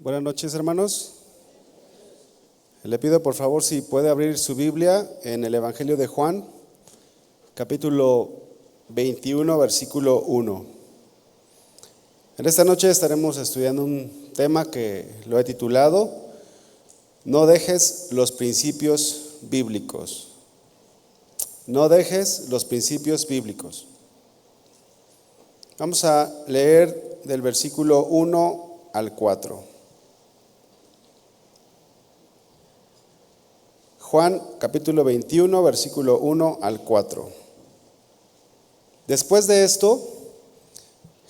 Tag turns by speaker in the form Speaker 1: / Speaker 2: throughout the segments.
Speaker 1: Buenas noches, hermanos. Le pido por favor si puede abrir su Biblia en el Evangelio de Juan, capítulo 21, versículo 1. En esta noche estaremos estudiando un tema que lo he titulado No dejes los principios bíblicos. No dejes los principios bíblicos. Vamos a leer del versículo 1 al 4. Juan capítulo 21, versículo 1 al 4. Después de esto,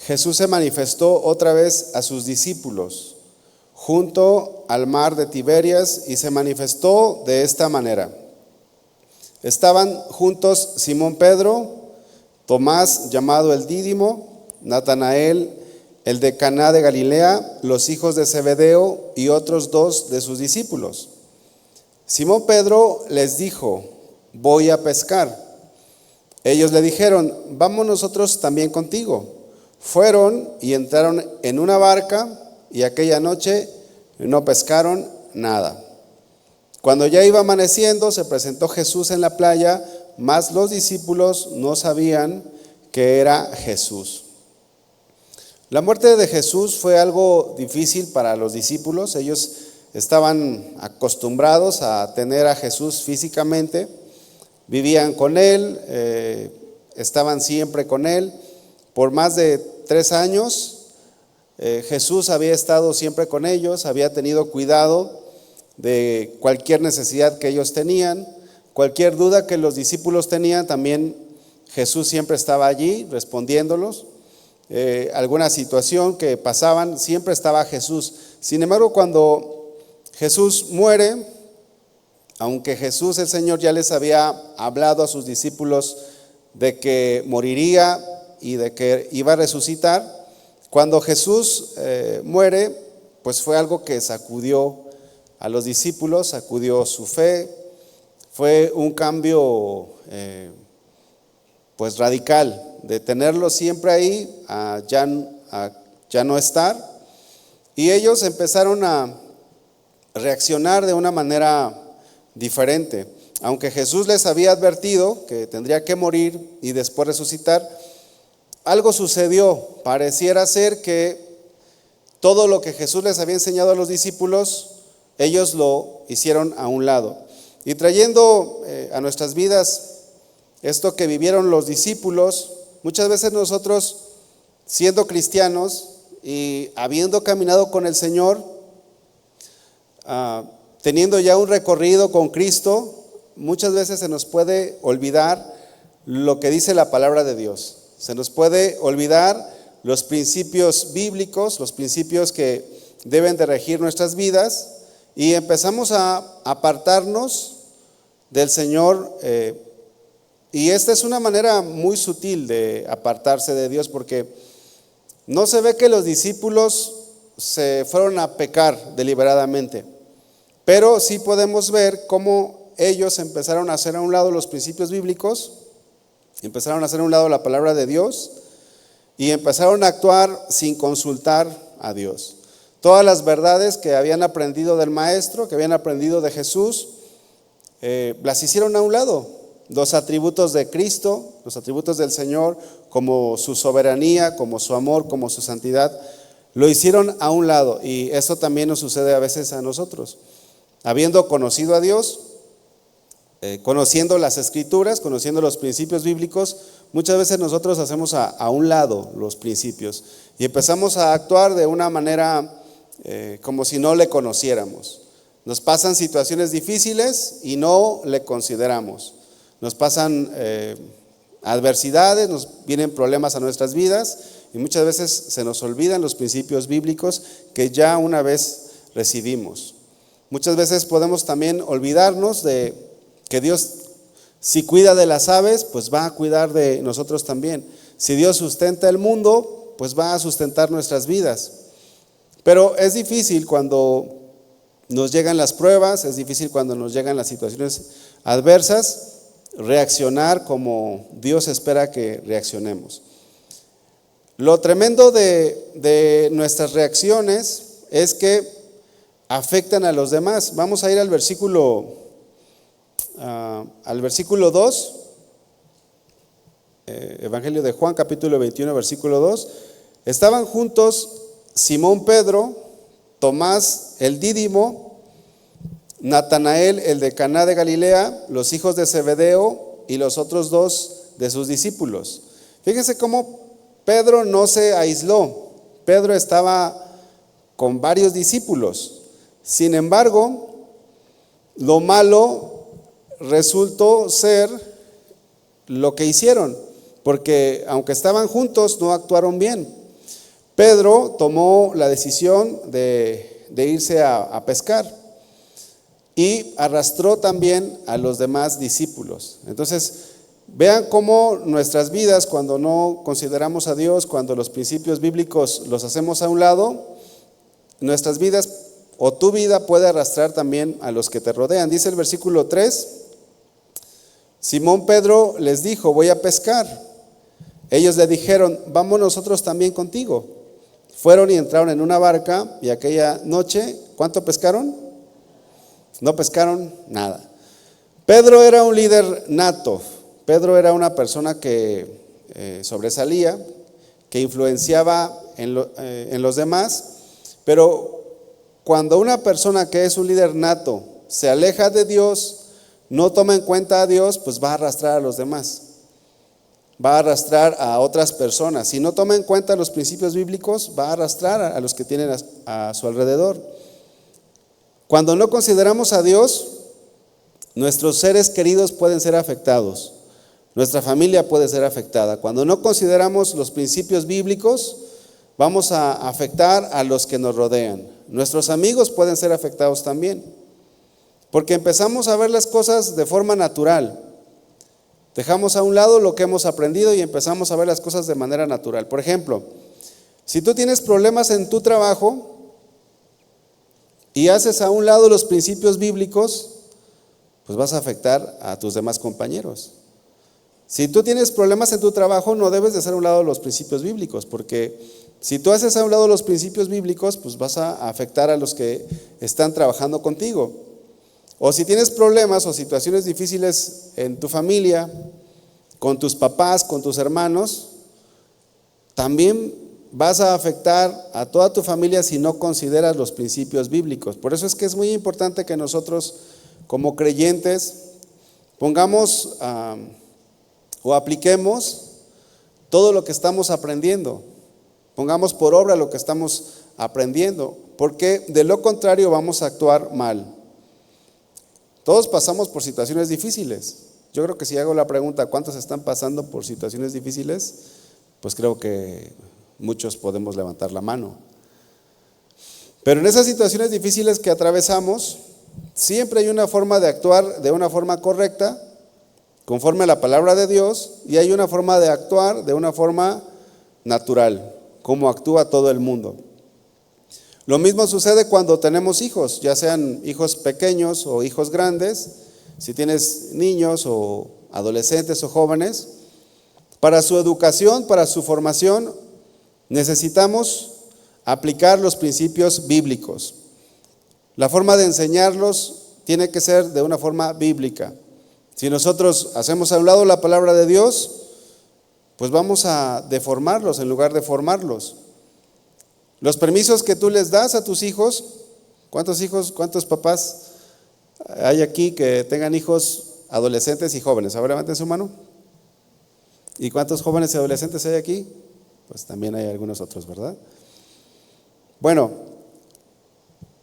Speaker 1: Jesús se manifestó otra vez a sus discípulos junto al mar de Tiberias y se manifestó de esta manera. Estaban juntos Simón Pedro, Tomás llamado el Dídimo, Natanael, el de Caná de Galilea, los hijos de Zebedeo y otros dos de sus discípulos. Simón Pedro les dijo: voy a pescar. Ellos le dijeron: vamos nosotros también contigo. Fueron y entraron en una barca y aquella noche no pescaron nada. Cuando ya iba amaneciendo, se presentó Jesús en la playa, mas los discípulos no sabían que era Jesús. La muerte de Jesús fue algo difícil para los discípulos. Ellos estaban acostumbrados a tener a Jesús físicamente, vivían con Él, estaban siempre con Él. Por más de 3 años, Jesús había estado siempre con ellos, había tenido cuidado de cualquier necesidad que ellos tenían, cualquier duda que los discípulos tenían, también Jesús siempre estaba allí respondiéndolos. Alguna situación que pasaban, siempre estaba Jesús. Sin embargo, cuando Jesús muere, aunque Jesús el Señor ya les había hablado a sus discípulos de que moriría y de que iba a resucitar, cuando Jesús muere, pues fue algo que sacudió a los discípulos, sacudió su fe, fue un cambio pues radical, de tenerlo siempre ahí a ya no estar, y ellos empezaron a reaccionar de una manera diferente. Aunque Jesús les había advertido que tendría que morir y después resucitar, algo sucedió. Pareciera ser que todo lo que Jesús les había enseñado a los discípulos, ellos lo hicieron a un lado. Y trayendo a nuestras vidas esto que vivieron los discípulos, muchas veces nosotros, siendo cristianos y habiendo caminado con el Señor, teniendo ya un recorrido con Cristo, muchas veces se nos puede olvidar lo que dice la palabra de Dios. Se nos puede olvidar los principios bíblicos, los principios que deben de regir nuestras vidas, y empezamos a apartarnos del Señor. Y esta es una manera muy sutil de apartarse de Dios, porque no se ve que los discípulos se fueron a pecar deliberadamente, pero sí podemos ver cómo ellos empezaron a hacer a un lado los principios bíblicos, empezaron a hacer a un lado la palabra de Dios y empezaron a actuar sin consultar a Dios. Todas las verdades que habían aprendido del Maestro, que habían aprendido de Jesús, las hicieron a un lado. Los atributos de Cristo, los atributos del Señor, como su soberanía, como su amor, como su santidad, lo hicieron a un lado. Y eso también nos sucede a veces a nosotros. Habiendo conocido a Dios, conociendo las Escrituras, conociendo los principios bíblicos, muchas veces nosotros hacemos a un lado los principios y empezamos a actuar de una manera como si no le conociéramos. Nos pasan situaciones difíciles y no le consideramos. Nos pasan adversidades, nos vienen problemas a nuestras vidas y muchas veces se nos olvidan los principios bíblicos que ya una vez recibimos. Muchas veces podemos también olvidarnos de que Dios, si cuida de las aves, pues va a cuidar de nosotros también. Si Dios sustenta el mundo, pues va a sustentar nuestras vidas. Pero es difícil cuando nos llegan las pruebas, es difícil cuando nos llegan las situaciones adversas, reaccionar como Dios espera que reaccionemos. Lo tremendo de nuestras reacciones es que afectan a los demás. Vamos a ir al versículo 2, Evangelio de Juan, capítulo 21, versículo 2. Estaban juntos Simón Pedro, Tomás el Dídimo, Natanael el de Caná de Galilea, los hijos de Zebedeo y los otros dos de sus discípulos. Fíjense cómo Pedro no se aisló. Pedro estaba con varios discípulos. Sin embargo, lo malo resultó ser lo que hicieron, porque aunque estaban juntos, no actuaron bien. Pedro tomó la decisión de irse a pescar y arrastró también a los demás discípulos. Entonces, vean cómo nuestras vidas, cuando no consideramos a Dios, cuando los principios bíblicos los hacemos a un lado, nuestras vidas o tu vida puede arrastrar también a los que te rodean. Dice el versículo 3, Simón Pedro les dijo: voy a pescar. Ellos le dijeron: vamos nosotros también contigo. Fueron y entraron en una barca, y aquella noche, ¿cuánto pescaron? No pescaron nada. Pedro era un líder nato. Pedro era una persona que sobresalía, que influenciaba en los demás, pero cuando una persona que es un líder nato se aleja de Dios, no toma en cuenta a Dios, pues va a arrastrar a los demás, va a arrastrar a otras personas. Si no toma en cuenta los principios bíblicos, va a arrastrar a los que tienen a su alrededor. Cuando no consideramos a Dios, nuestros seres queridos pueden ser afectados, nuestra familia puede ser afectada. Cuando no consideramos los principios bíblicos, vamos a afectar a los que nos rodean. Nuestros amigos pueden ser afectados también, porque empezamos a ver las cosas de forma natural. Dejamos a un lado lo que hemos aprendido y empezamos a ver las cosas de manera natural. Por ejemplo, si tú tienes problemas en tu trabajo y haces a un lado los principios bíblicos, pues vas a afectar a tus demás compañeros. Si tú tienes problemas en tu trabajo, no debes de hacer a un lado los principios bíblicos, porque si tú haces a un lado los principios bíblicos, pues vas a afectar a los que están trabajando contigo. O si tienes problemas o situaciones difíciles en tu familia, con tus papás, con tus hermanos, también vas a afectar a toda tu familia si no consideras los principios bíblicos. Por eso es que es muy importante que nosotros, como creyentes, pongamos o apliquemos todo lo que estamos aprendiendo. Pongamos por obra lo que estamos aprendiendo, porque de lo contrario vamos a actuar mal. Todos pasamos por situaciones difíciles. Yo creo que si hago la pregunta, ¿cuántos están pasando por situaciones difíciles? Pues creo que muchos podemos levantar la mano. Pero en esas situaciones difíciles que atravesamos, siempre hay una forma de actuar de una forma correcta, conforme a la palabra de Dios, y hay una forma de actuar de una forma natural, como actúa todo el mundo. Lo mismo sucede cuando tenemos hijos, ya sean hijos pequeños o hijos grandes. Si tienes niños o adolescentes o jóvenes, para su educación, para su formación, necesitamos aplicar los principios bíblicos. La forma de enseñarlos tiene que ser de una forma bíblica. Si nosotros hacemos a un lado la palabra de Dios, pues vamos a deformarlos en lugar de formarlos. Los permisos que tú les das a tus hijos, cuántos papás hay aquí que tengan hijos adolescentes y jóvenes? A ver, levanten su mano. ¿Y cuántos jóvenes y adolescentes hay aquí? Pues también hay algunos otros, ¿verdad? Bueno,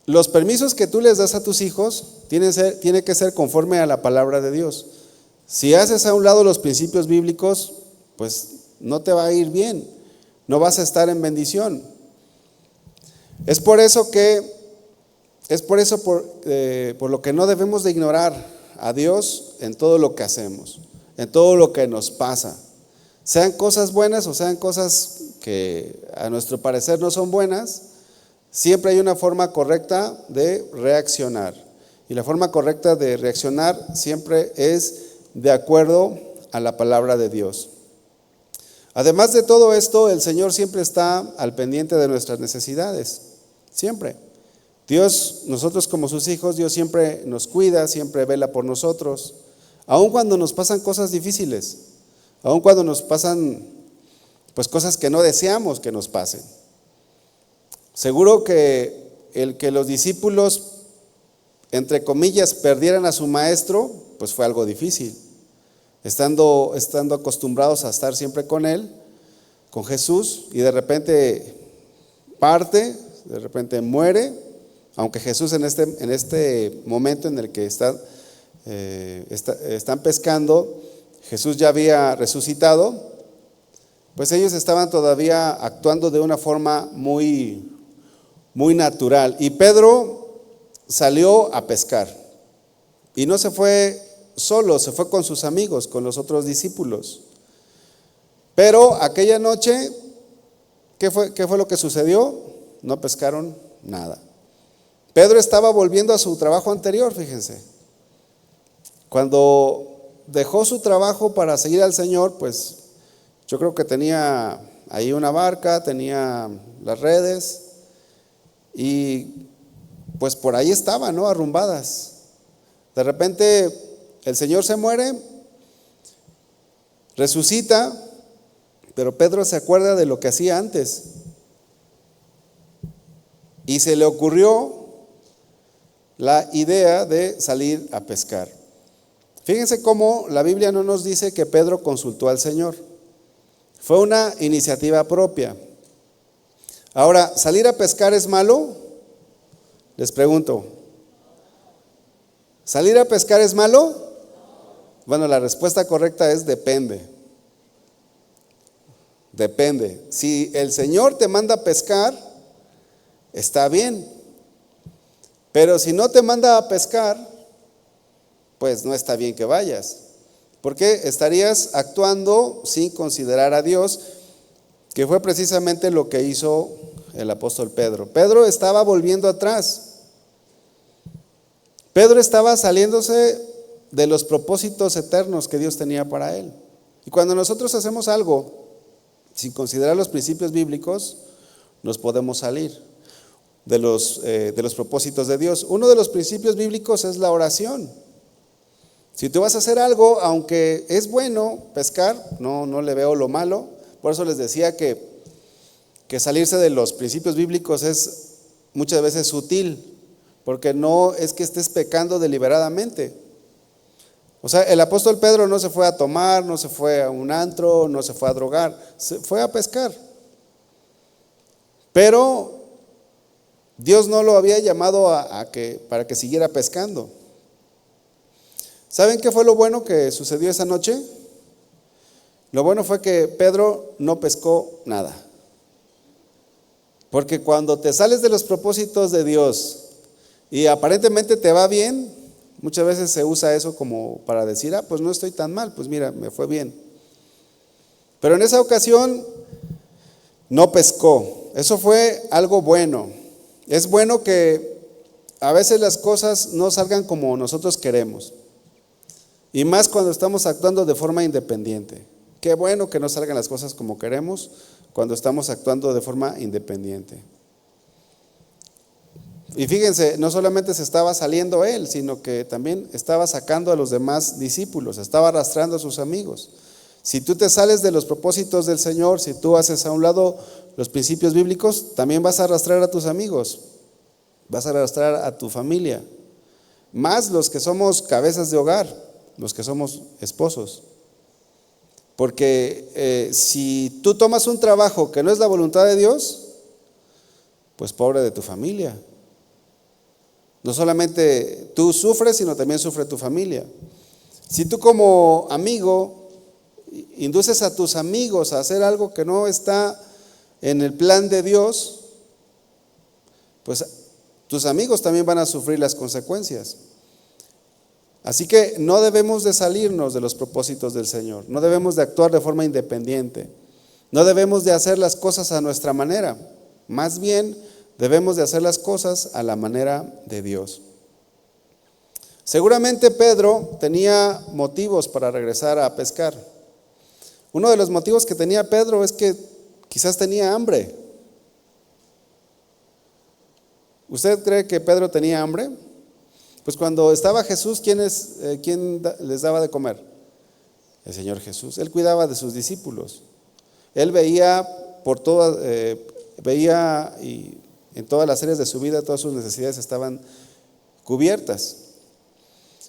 Speaker 1: los permisos que tú les das a tus hijos tienen que ser conforme a la palabra de Dios. Si haces a un lado los principios bíblicos, pues no te va a ir bien, no vas a estar en bendición. Es por lo que no debemos de ignorar a Dios en todo lo que hacemos, en todo lo que nos pasa. Sean cosas buenas o sean cosas que a nuestro parecer no son buenas, siempre hay una forma correcta de reaccionar. Y la forma correcta de reaccionar siempre es de acuerdo a la palabra de Dios. Además de todo esto, el Señor siempre está al pendiente de nuestras necesidades. Siempre. Dios, nosotros como sus hijos, Dios siempre nos cuida, siempre vela por nosotros, aun cuando nos pasan cosas difíciles, aun cuando nos pasan pues cosas que no deseamos que nos pasen. Seguro que el que los discípulos, entre comillas, perdieran a su maestro, pues fue algo difícil. Estando acostumbrados a estar siempre con él, con Jesús, y de repente parte, de repente muere, aunque Jesús en este momento en el que están pescando, Jesús ya había resucitado, pues ellos estaban todavía actuando de una forma muy, muy natural. Y Pedro salió a pescar, y no se fue solo, se fue con sus amigos, con los otros discípulos. Pero aquella noche, ¿qué fue lo que sucedió? No pescaron nada. Pedro estaba volviendo a su trabajo anterior, fíjense. Cuando dejó su trabajo para seguir al Señor, pues yo creo que tenía ahí una barca, tenía las redes y pues por ahí estaban, ¿no? Arrumbadas. De repente el Señor se muere, resucita, pero Pedro se acuerda de lo que hacía antes y se le ocurrió la idea de salir a pescar. Fíjense cómo la Biblia no nos dice que Pedro consultó al Señor. Fue una iniciativa propia. Ahora, ¿salir a pescar es malo? Les pregunto. ¿Salir a pescar es malo? Bueno, la respuesta correcta es depende. Depende. Si el Señor te manda a pescar, está bien. Pero si no te manda a pescar, pues no está bien que vayas. Porque estarías actuando sin considerar a Dios, que fue precisamente lo que hizo el apóstol Pedro. Pedro estaba volviendo atrás. Pedro estaba saliéndose de los propósitos eternos que Dios tenía para él. Y cuando nosotros hacemos algo sin considerar los principios bíblicos, nos podemos salir de los propósitos de Dios. Uno de los principios bíblicos es la oración. Si tú vas a hacer algo, aunque es bueno pescar, no le veo lo malo. Por eso les decía que salirse de los principios bíblicos es muchas veces sutil, porque no es que estés pecando deliberadamente. O sea, el apóstol Pedro no se fue a tomar, no se fue a un antro, no se fue a drogar, se fue a pescar. Pero Dios no lo había llamado para que siguiera pescando. ¿Saben qué fue lo bueno que sucedió esa noche? Lo bueno fue que Pedro no pescó nada. Porque cuando te sales de los propósitos de Dios y aparentemente te va bien, muchas veces se usa eso como para decir, pues no estoy tan mal, pues mira, me fue bien. Pero en esa ocasión no pescó. Eso fue algo bueno. Es bueno que a veces las cosas no salgan como nosotros queremos. Y más cuando estamos actuando de forma independiente. Qué bueno que no salgan las cosas como queremos cuando estamos actuando de forma independiente. Y fíjense, no solamente se estaba saliendo él, sino que también estaba sacando a los demás discípulos, estaba arrastrando a sus amigos. Si tú te sales de los propósitos del Señor, si tú haces a un lado los principios bíblicos, también vas a arrastrar a tus amigos, vas a arrastrar a tu familia, más los que somos cabezas de hogar, los que somos esposos. Porque si tú tomas un trabajo que no es la voluntad de Dios, pues pobre de tu familia. No solamente tú sufres, sino también sufre tu familia. Si tú como amigo induces a tus amigos a hacer algo que no está en el plan de Dios, pues tus amigos también van a sufrir las consecuencias. Así que no debemos de salirnos de los propósitos del Señor, no debemos de actuar de forma independiente, no debemos de hacer las cosas a nuestra manera, más bien debemos de hacer las cosas a la manera de Dios. Seguramente Pedro tenía motivos para regresar a pescar. Uno de los motivos que tenía Pedro es que quizás tenía hambre. ¿Usted cree que Pedro tenía hambre? Pues cuando estaba Jesús, ¿quién les daba de comer? El Señor Jesús. Él cuidaba de sus discípulos. Él veía y en todas las áreas de su vida todas sus necesidades estaban cubiertas.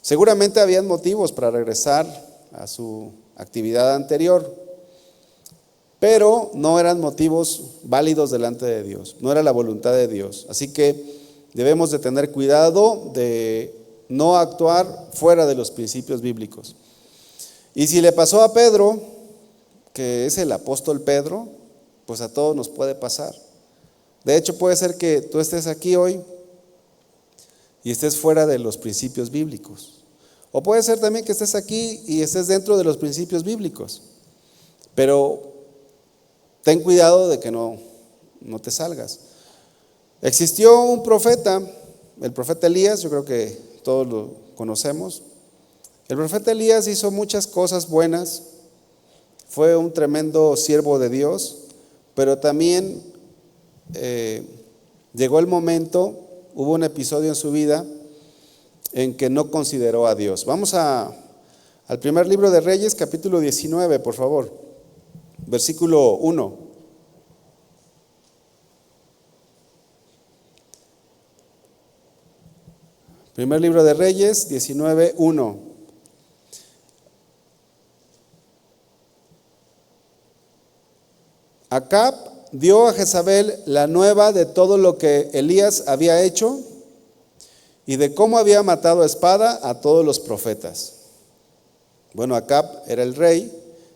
Speaker 1: Seguramente habían motivos para regresar a su actividad anterior, pero no eran motivos válidos delante de Dios, no era la voluntad de Dios. Así que debemos de tener cuidado de no actuar fuera de los principios bíblicos. Y si le pasó a Pedro, que es el apóstol Pedro, pues a todos nos puede pasar. De hecho, puede ser que tú estés aquí hoy y estés fuera de los principios bíblicos. O puede ser también que estés aquí y estés dentro de los principios bíblicos. Pero ten cuidado de que no te salgas. Existió un profeta, el profeta Elías, yo creo que todos lo conocemos. El profeta Elías hizo muchas cosas buenas, fue un tremendo siervo de Dios, pero también llegó el momento, hubo un episodio en su vida en que no consideró a Dios. Vamos al primer libro de Reyes, capítulo 19, por favor, versículo 1. Primer libro de Reyes, 19, 1. Acab dio a Jezabel la nueva de todo lo que Elías había hecho y de cómo había matado a espada a todos los profetas. Bueno, Acab era el rey,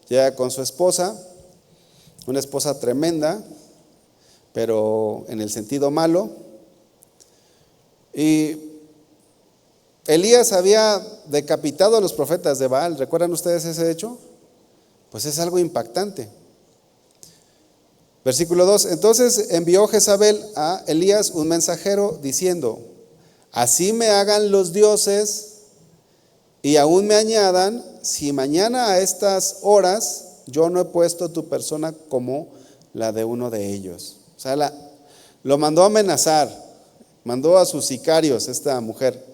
Speaker 1: llega con su esposa, una esposa tremenda, pero en el sentido malo. Y Elías había decapitado a los profetas de Baal. ¿Recuerdan ustedes ese hecho? Pues es algo impactante. Versículo 2, entonces envió Jezabel a Elías un mensajero diciendo, así me hagan los dioses y aún me añadan, si mañana a estas horas yo no he puesto tu persona como la de uno de ellos. O sea, lo mandó a amenazar, mandó a sus sicarios esta mujer.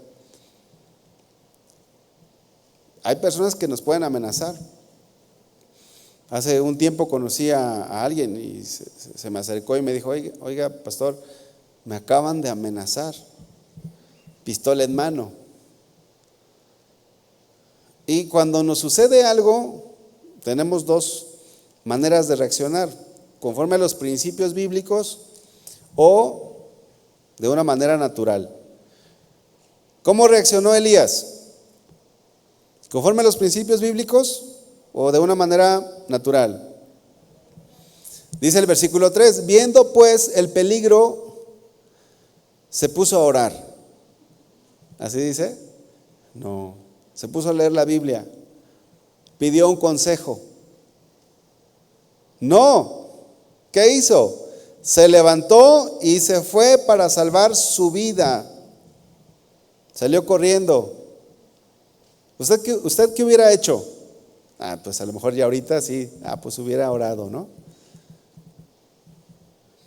Speaker 1: Hay personas que nos pueden amenazar. Hace un tiempo conocí a alguien y se me acercó y me dijo, oiga, pastor, me acaban de amenazar, pistola en mano. Y cuando nos sucede algo, tenemos dos maneras de reaccionar, conforme a los principios bíblicos o de una manera natural. ¿Cómo reaccionó Elías? ¿Conforme a los principios bíblicos o de una manera natural? Dice el versículo 3, viendo pues el peligro, se puso a orar. ¿Así dice? No, se puso a leer la Biblia, pidió un consejo. No, ¿qué hizo? Se levantó y se fue para salvar su vida. Salió corriendo. ¿Usted qué hubiera hecho? Pues a lo mejor ya ahorita sí, pues hubiera orado, ¿no?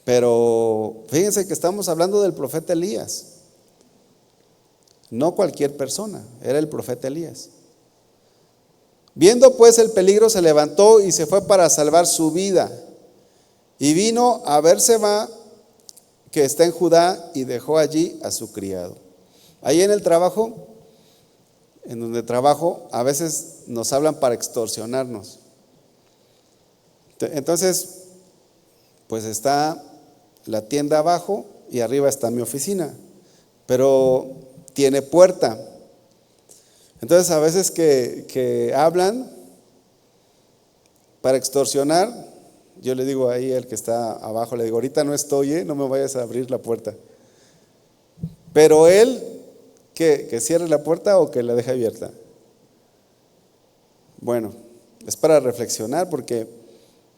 Speaker 1: Pero fíjense que estamos hablando del profeta Elías. No cualquier persona, era el profeta Elías. Viendo pues el peligro, se levantó y se fue para salvar su vida. Y vino a Berseba, que está en Judá, y dejó allí a su criado. Ahí en el trabajo, en donde trabajo, a veces nos hablan para extorsionarnos. Entonces, pues está la tienda abajo y arriba está mi oficina, pero tiene puerta. Entonces, a veces que hablan para extorsionar, yo le digo ahí al que está abajo, le digo, ahorita no estoy, no me vayas a abrir la puerta. Pero él, que cierre la puerta o que la deje abierta. Bueno, es para reflexionar porque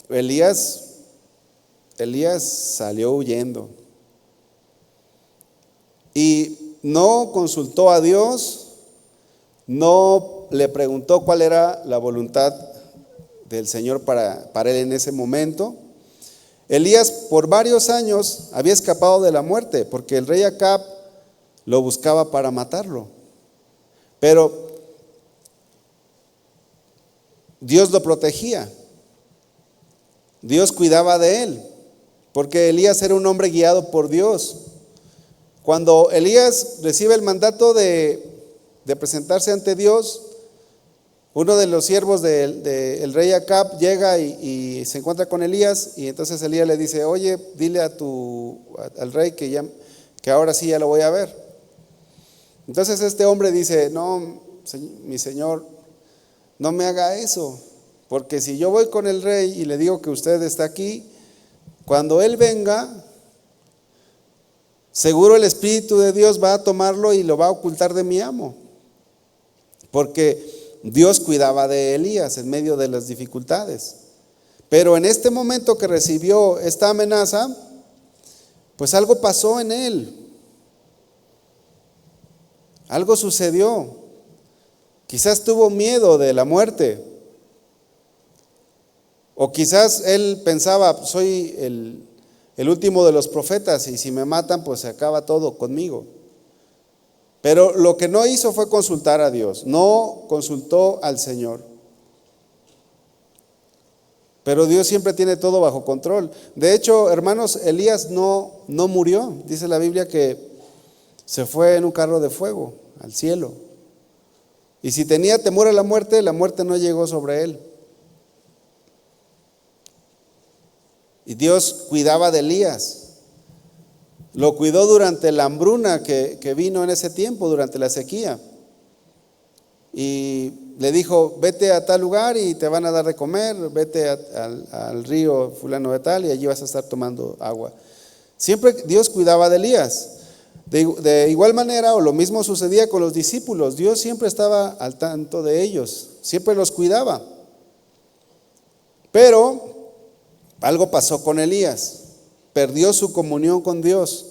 Speaker 1: Elías salió huyendo y no consultó a Dios, no le preguntó cuál era la voluntad del Señor para él en ese momento. Elías por varios años había escapado de la muerte porque el rey Acab lo buscaba para matarlo. Pero Dios lo protegía. Dios cuidaba de él, porque Elías era un hombre guiado por Dios. Cuando Elías recibe el mandato de presentarse ante Dios, uno de los siervos del rey Acab llega y se encuentra con Elías, y entonces Elías le dice: oye, dile al rey que ahora sí ya lo voy a ver. Entonces este hombre dice: no, mi señor, no me haga eso, porque si yo voy con el rey y le digo que usted está aquí, cuando él venga, seguro el Espíritu de Dios va a tomarlo y lo va a ocultar de mi amo. Porque Dios cuidaba de Elías en medio de las dificultades. Pero en este momento que recibió esta amenaza, pues algo pasó en él. Algo sucedió. Quizás tuvo miedo de la muerte. O quizás él pensaba: soy el último de los profetas y si me matan, pues se acaba todo conmigo. Pero lo que no hizo fue consultar a Dios, no consultó al Señor. Pero Dios siempre tiene todo bajo control. De hecho, hermanos, Elías no murió. Dice la Biblia que se fue en un carro de fuego al cielo. Y si tenía temor a la muerte no llegó sobre él. Y Dios cuidaba de Elías. Lo cuidó durante la hambruna que vino en ese tiempo, durante la sequía. Y le dijo: vete a tal lugar y te van a dar de comer, vete al río fulano de tal y allí vas a estar tomando agua. Siempre Dios cuidaba de Elías. De igual manera, o lo mismo sucedía con los discípulos. Dios siempre estaba al tanto de ellos, siempre los cuidaba. Pero algo pasó con Elías. Perdió su comunión con Dios,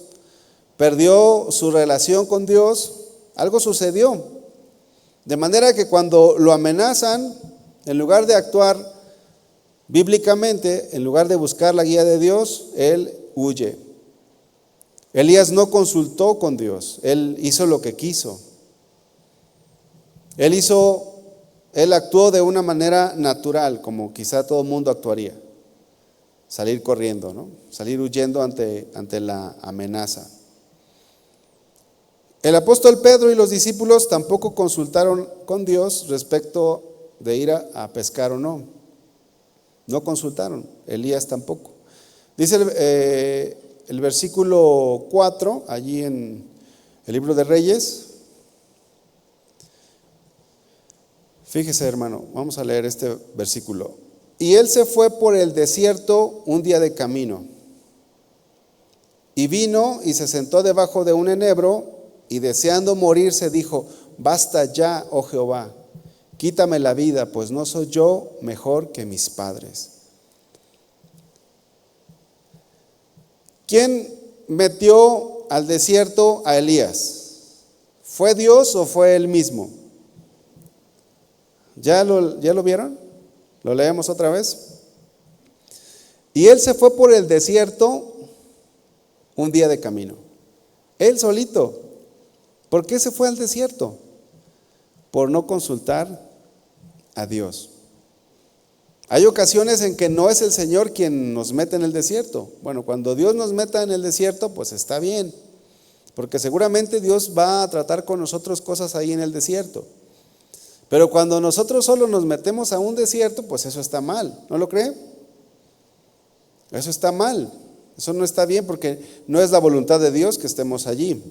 Speaker 1: perdió su relación con Dios, algo sucedió. De manera que cuando lo amenazan, en lugar de actuar bíblicamente, en lugar de buscar la guía de Dios, él huye. Elías no consultó con Dios, él hizo lo que quiso. Él actuó de una manera natural, como quizá todo el mundo actuaría. Salir corriendo, ¿no? Salir huyendo ante la amenaza. El apóstol Pedro y los discípulos tampoco consultaron con Dios respecto de ir a pescar o no. No consultaron, Elías tampoco. Dice el versículo 4, allí en el libro de Reyes. Fíjese, hermano, vamos a leer este versículo. Y él se fue por el desierto un día de camino. Y vino y se sentó debajo de un enebro, y deseando morirse dijo: basta ya, oh Jehová, quítame la vida, pues no soy yo mejor que mis padres. ¿Quién metió al desierto a Elías? ¿Fue Dios o fue él mismo? ¿Ya lo vieron? ¿Lo leemos otra vez? Y él se fue por el desierto un día de camino. Él solito. ¿Por qué se fue al desierto? Por no consultar a Dios. Hay ocasiones en que no es el Señor quien nos mete en el desierto. Bueno, cuando Dios nos meta en el desierto, pues está bien, porque seguramente Dios va a tratar con nosotros cosas ahí en el desierto. Pero cuando nosotros solo nos metemos a un desierto, pues eso está mal, ¿no lo cree? Eso está mal, eso no está bien, porque no es la voluntad de Dios que estemos allí.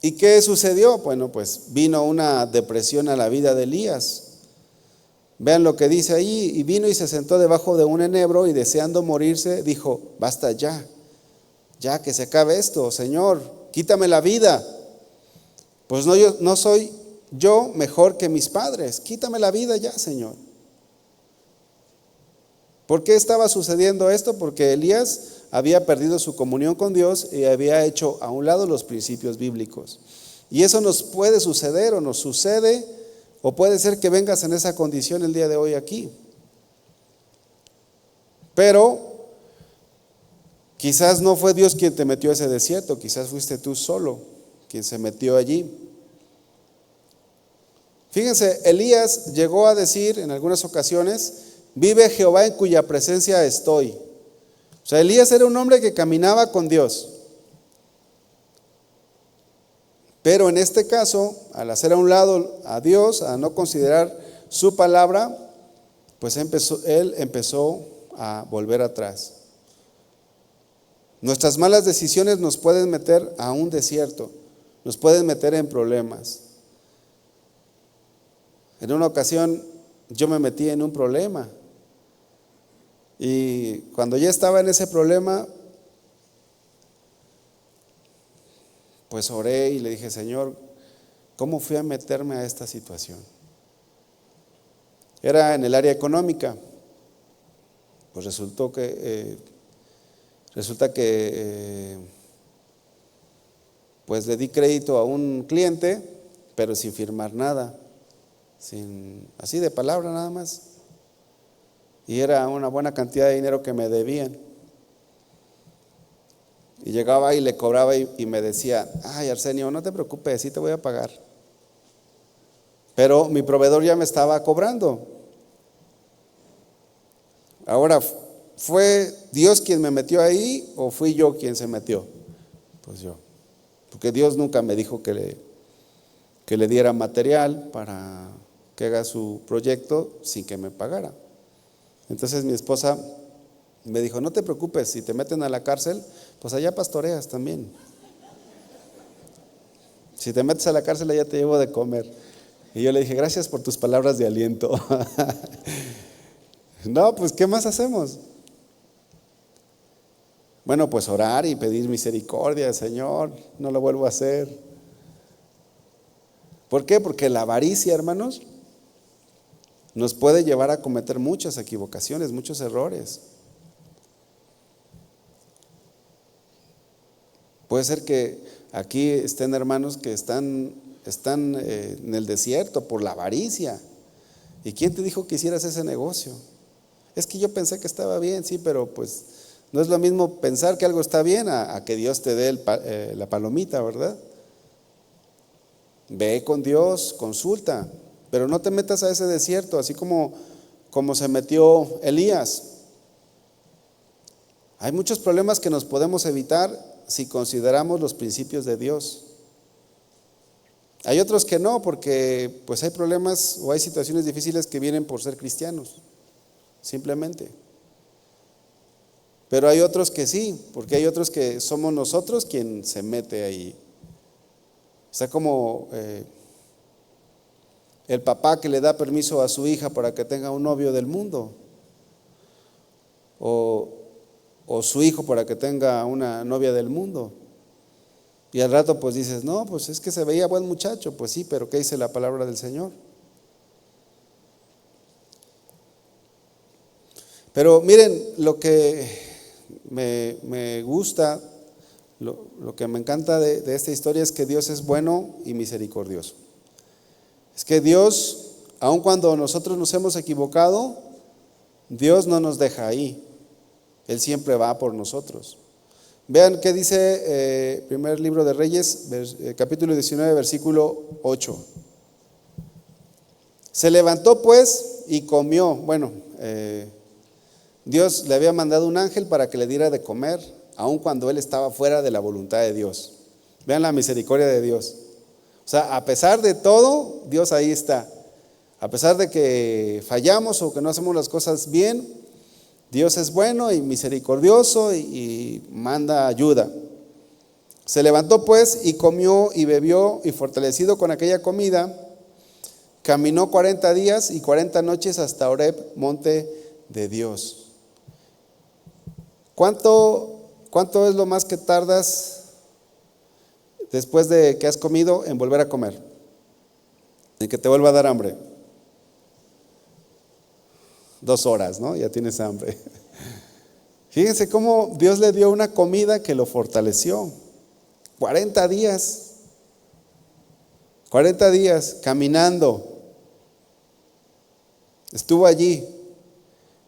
Speaker 1: ¿Y qué sucedió? Bueno, pues vino una depresión a la vida de Elías. Vean lo que dice ahí: y vino y se sentó debajo de un enebro, y deseando morirse dijo: basta ya, ya que se acabe esto, Señor, quítame la vida, pues no soy yo mejor que mis padres, quítame la vida ya, Señor. ¿Por qué estaba sucediendo esto? Porque Elías había perdido su comunión con Dios y había hecho a un lado los principios bíblicos. Y eso nos puede suceder o nos sucede, o puede ser que vengas en esa condición el día de hoy aquí. Pero quizás no fue Dios quien te metió a ese desierto, quizás fuiste tú solo quien se metió allí. Fíjense, Elías llegó a decir en algunas ocasiones: vive Jehová en cuya presencia estoy. O sea, Elías era un hombre que caminaba con Dios. Pero en este caso, al hacer a un lado a Dios, a no considerar su palabra, pues él empezó a volver atrás. Nuestras malas decisiones nos pueden meter a un desierto, nos pueden meter en problemas. En una ocasión yo me metí en un problema y cuando ya estaba en ese problema, pues oré y le dije: Señor, ¿cómo fui a meterme a esta situación? Era en el área económica. Pues resulta que pues le di crédito a un cliente, pero sin firmar nada, así de palabra nada más. Y era una buena cantidad de dinero que me debían. Y llegaba y le cobraba y me decía: ay, Arsenio, no te preocupes, sí te voy a pagar. Pero mi proveedor ya me estaba cobrando. Ahora, ¿fue Dios quien me metió ahí o fui yo quien se metió? Pues yo. Porque Dios nunca me dijo que le diera material para que haga su proyecto sin que me pagara. Entonces mi esposa me dijo: no te preocupes, si te meten a la cárcel, pues allá pastoreas también. Si te metes a la cárcel, allá te llevo de comer. Y yo le dije: gracias por tus palabras de aliento. No, pues ¿qué más hacemos? Bueno, pues orar y pedir misericordia. Señor, no lo vuelvo a hacer. ¿Por qué? Porque la avaricia, hermanos, nos puede llevar a cometer muchas equivocaciones, muchos errores. Puede ser que aquí estén hermanos que están en el desierto por la avaricia. ¿Y quién te dijo que hicieras ese negocio? Es que yo pensé que estaba bien, sí, pero pues no es lo mismo pensar que algo está bien a que Dios te dé la palomita, ¿verdad? Ve con Dios, consulta, pero no te metas a ese desierto, así como se metió Elías. Hay muchos problemas que nos podemos evitar si consideramos los principios de Dios. Hay otros que no, porque pues hay problemas o hay situaciones difíciles que vienen por ser cristianos, simplemente. Pero hay otros que sí, porque hay otros que somos nosotros quien se mete ahí. Está como el papá que le da permiso a su hija para que tenga un novio del mundo, o su hijo para que tenga una novia del mundo. Y al rato pues dices: no, pues es que se veía buen muchacho. Pues sí, pero ¿qué dice la palabra del Señor? Pero miren, lo que me gusta, lo que me encanta de esta historia es que Dios es bueno y misericordioso. Es que Dios, aun cuando nosotros nos hemos equivocado, Dios no nos deja ahí. Él siempre va por nosotros. Vean qué dice primer libro de Reyes, capítulo 19, versículo 8. Se levantó pues y comió. Bueno, Dios le había mandado un ángel para que le diera de comer, aun cuando él estaba fuera de la voluntad de Dios. Vean la misericordia de Dios. O sea, a pesar de todo, Dios ahí está. A pesar de que fallamos o que no hacemos las cosas bien, Dios es bueno y misericordioso y manda ayuda. Se levantó pues y comió y bebió, y fortalecido con aquella comida, caminó 40 días y 40 noches hasta Horeb, monte de Dios. ¿Cuánto es lo más que tardas después de que has comido en volver a comer? En que te vuelva a dar hambre. 2 horas, ¿no? Ya tienes hambre. Fíjense cómo Dios le dio una comida que lo fortaleció. 40 días. 40 días caminando. Estuvo allí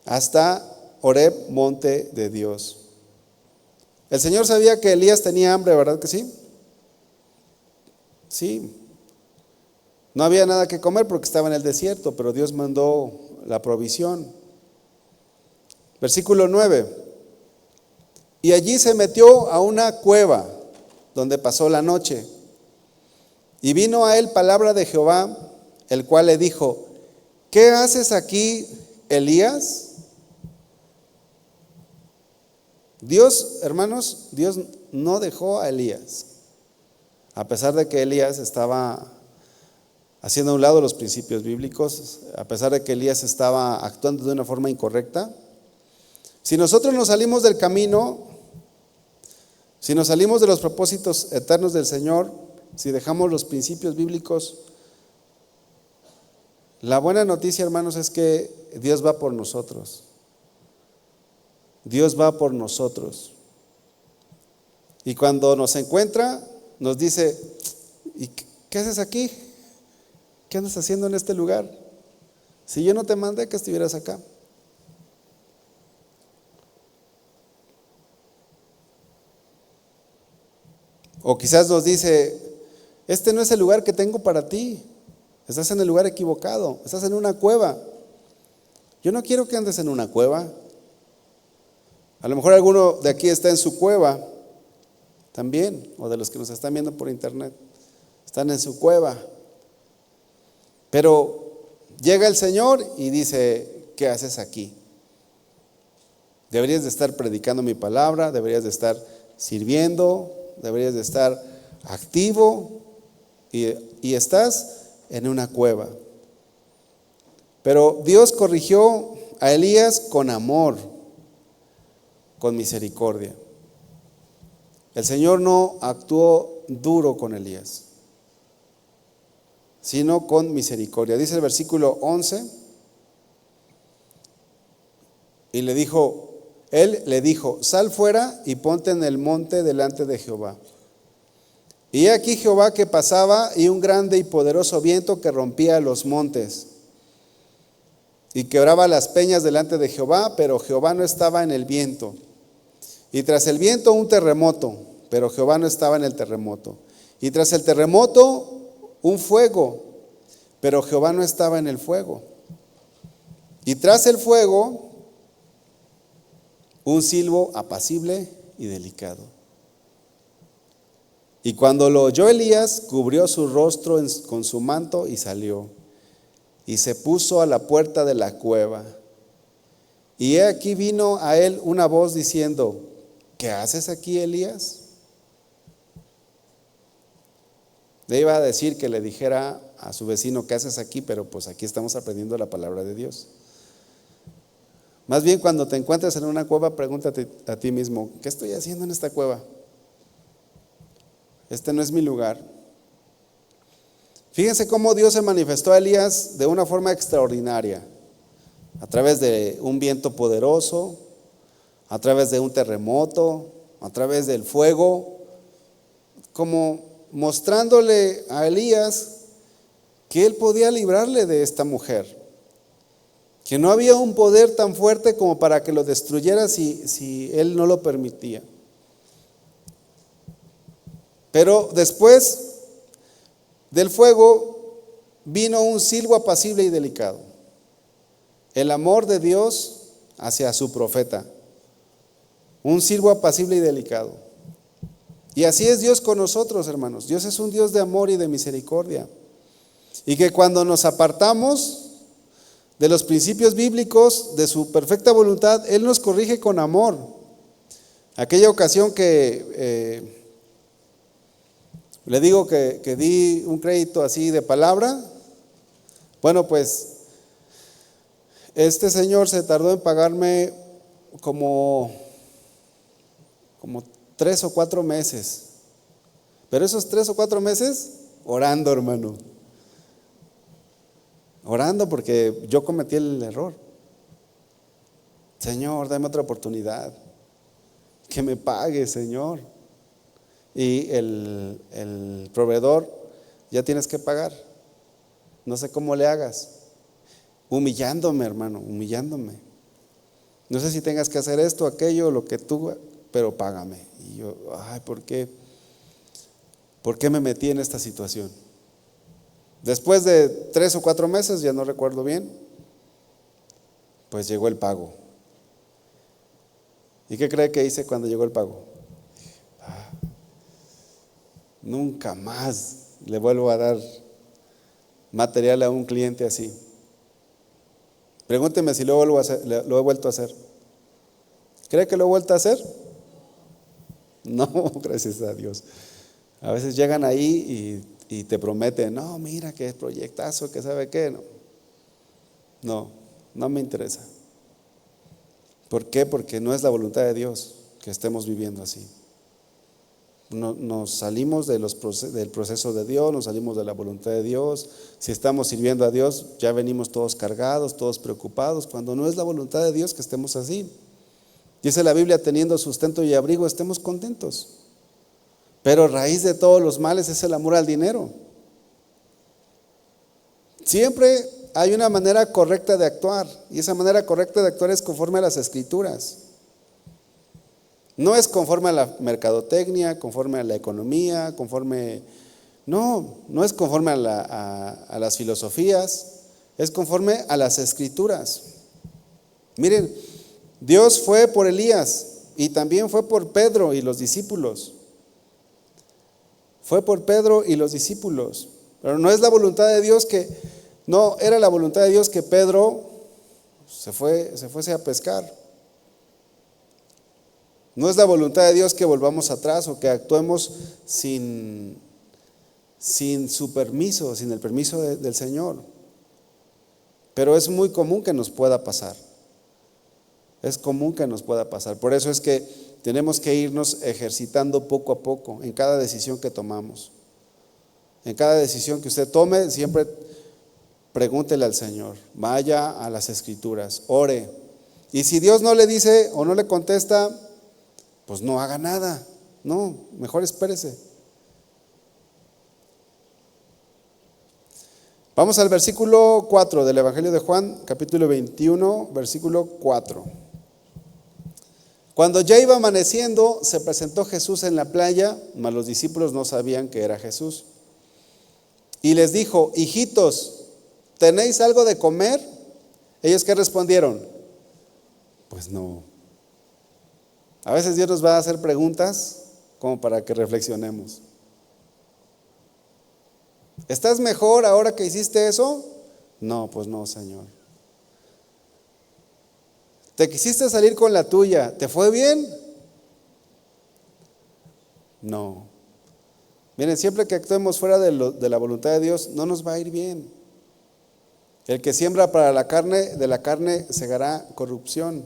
Speaker 1: hasta Horeb, monte de Dios. El Señor sabía que Elías tenía hambre, ¿verdad que sí? Sí. No había nada que comer porque estaba en el desierto, pero Dios mandó la provisión. Versículo 9. Y allí se metió a una cueva donde pasó la noche. Y vino a él palabra de Jehová, el cual le dijo: ¿qué haces aquí, Elías? Dios, hermanos, Dios no dejó a Elías, a pesar de que Elías estaba haciendo a un lado los principios bíblicos, a pesar de que Elías estaba actuando de una forma incorrecta. Si nosotros nos salimos del camino, si nos salimos de los propósitos eternos del Señor, si dejamos los principios bíblicos, la buena noticia, hermanos, es que Dios va por nosotros. Dios va por nosotros. Y cuando nos encuentra, nos dice: ¿y qué haces aquí? ¿Qué andas haciendo en este lugar? Si yo no te mandé que estuvieras acá. O quizás nos dice: este no es el lugar que tengo para ti. Estás en el lugar equivocado. Estás en una cueva. Yo no quiero que andes en una cueva. A lo mejor alguno de aquí está en su cueva también, o de los que nos están viendo por internet, están en su cueva. Pero llega el Señor y dice: ¿qué haces aquí? Deberías de estar predicando mi palabra, deberías de estar sirviendo, deberías de estar activo, y estás en una cueva. Pero Dios corrigió a Elías con amor, con misericordia. El Señor no actuó duro con Elías, sino con misericordia. Dice el versículo 11, y él le dijo: sal fuera y ponte en el monte delante de Jehová. Y he aquí Jehová que pasaba, y un grande y poderoso viento que rompía los montes y quebraba las peñas delante de Jehová, pero Jehová no estaba en el viento. Y tras el viento un terremoto, pero Jehová no estaba en el terremoto. Y tras el terremoto un fuego, pero Jehová no estaba en el fuego. Y tras el fuego un silbo apacible y delicado. Y cuando lo oyó Elías, cubrió su rostro con su manto y salió. Y se puso a la puerta de la cueva. Y he aquí vino a él una voz diciendo: ¿qué haces aquí, Elías? Le iba a decir que le dijera a su vecino: ¿qué haces aquí? Pero pues aquí estamos aprendiendo la palabra de Dios. Más bien, cuando te encuentres en una cueva, pregúntate a ti mismo: ¿qué estoy haciendo en esta cueva? Este no es mi lugar. Fíjense cómo Dios se manifestó a Elías de una forma extraordinaria, a través de un viento poderoso, a través de un terremoto, a través del fuego, como mostrándole a Elías que él podía librarle de esta mujer, que no había un poder tan fuerte como para que lo destruyera si él no lo permitía. Pero después del fuego vino un silbo apacible y delicado, el amor de Dios hacia su profeta, un silbo apacible y delicado. Y así es Dios con nosotros, hermanos. Dios es un Dios de amor y de misericordia, y que cuando nos apartamos de los principios bíblicos, de su perfecta voluntad, Él nos corrige con amor. Aquella ocasión que le digo que di un crédito así de palabra, bueno, pues este señor se tardó en pagarme como 3 o 4 meses. Pero esos 3 o 4 meses orando, hermano. Orando porque yo cometí el error. Señor, dame otra oportunidad. Que me pague, Señor. Y el proveedor: ya tienes que pagar. No sé cómo le hagas. Humillándome, hermano, humillándome. No sé si tengas que hacer esto, aquello, lo que tú, pero págame. Y yo, ay, ¿por qué? ¿Por qué me metí en esta situación? Después de 3 o 4 meses, ya no recuerdo bien, pues llegó el pago. ¿Y qué cree que hice cuando llegó el pago? Nunca más le vuelvo a dar material a un cliente así. Pregúnteme si lo he vuelto a hacer. ¿Cree que lo he vuelto a hacer? No, gracias a Dios. A veces llegan ahí y te prometen, no, mira qué proyectazo, que sabe qué. No me interesa. ¿Por qué? Porque no es la voluntad de Dios que estemos viviendo así. Nos salimos del proceso de Dios, nos salimos de la voluntad de Dios. Si estamos sirviendo a Dios, ya venimos todos cargados, todos preocupados, cuando no es la voluntad de Dios que estemos así. Dice la Biblia, teniendo sustento y abrigo, estemos contentos. Pero raíz de todos los males es el amor al dinero. Siempre hay una manera correcta de actuar, y esa manera correcta de actuar es conforme a las Escrituras. No es conforme a la mercadotecnia, conforme a la economía, no es conforme a las filosofías, es conforme a las Escrituras. Miren, Dios fue por Elías y también fue por Pedro y los discípulos. Fue por Pedro y los discípulos. Pero no es la voluntad de Dios no era la voluntad de Dios que Pedro se fuese a pescar. No es la voluntad de Dios que volvamos atrás o que actuemos sin su permiso, sin el permiso del Señor. Pero es muy común que nos pueda pasar. Es común que nos pueda pasar. Por eso es que tenemos que irnos ejercitando poco a poco en cada decisión que tomamos. En cada decisión que usted tome, siempre pregúntele al Señor. Vaya a las Escrituras, ore. Y si Dios no le dice o no le contesta, pues no haga nada. No, mejor espérese. Vamos al versículo 4 del Evangelio de Juan, capítulo 21, versículo 4. Cuando ya iba amaneciendo, se presentó Jesús en la playa, mas los discípulos no sabían que era Jesús. Y les dijo, hijitos, ¿tenéis algo de comer? ¿Ellos qué respondieron? Pues no. A veces Dios nos va a hacer preguntas como para que reflexionemos. ¿Estás mejor ahora que hiciste eso? No, pues no, Señor. ¿Te quisiste salir con la tuya? ¿Te fue bien? No. Miren, siempre que actuemos fuera de la voluntad de Dios, no nos va a ir bien. El que siembra para la carne, de la carne segará corrupción.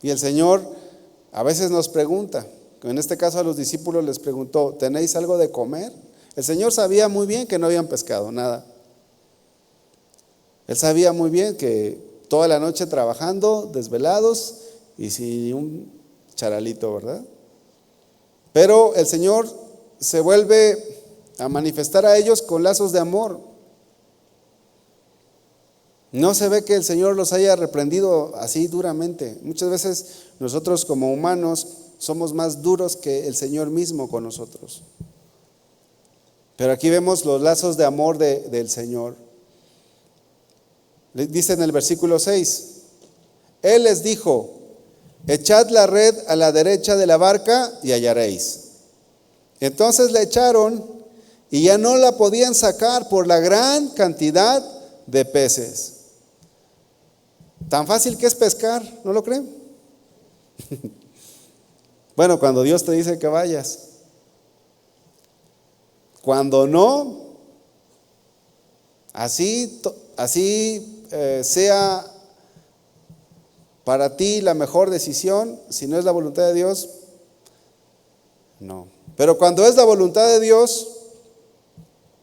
Speaker 1: Y el Señor a veces nos pregunta, en este caso a los discípulos les preguntó, ¿tenéis algo de comer? El Señor sabía muy bien que no habían pescado nada. Él sabía muy bien que toda la noche trabajando, desvelados y sin un charalito, ¿verdad? Pero el Señor se vuelve a manifestar a ellos con lazos de amor. No se ve que el Señor los haya reprendido así duramente. Muchas veces nosotros como humanos somos más duros que el Señor mismo con nosotros. Pero aquí vemos los lazos de amor del Señor. Dice en el versículo 6, Él les dijo, echad la red a la derecha de la barca y hallaréis. Entonces la echaron y ya no la podían sacar por la gran cantidad de peces. Tan fácil que es pescar, ¿no lo creen? Bueno, cuando Dios te dice que vayas. Cuando no, así sea para ti la mejor decisión, si no es la voluntad de Dios, no. Pero cuando es la voluntad de Dios,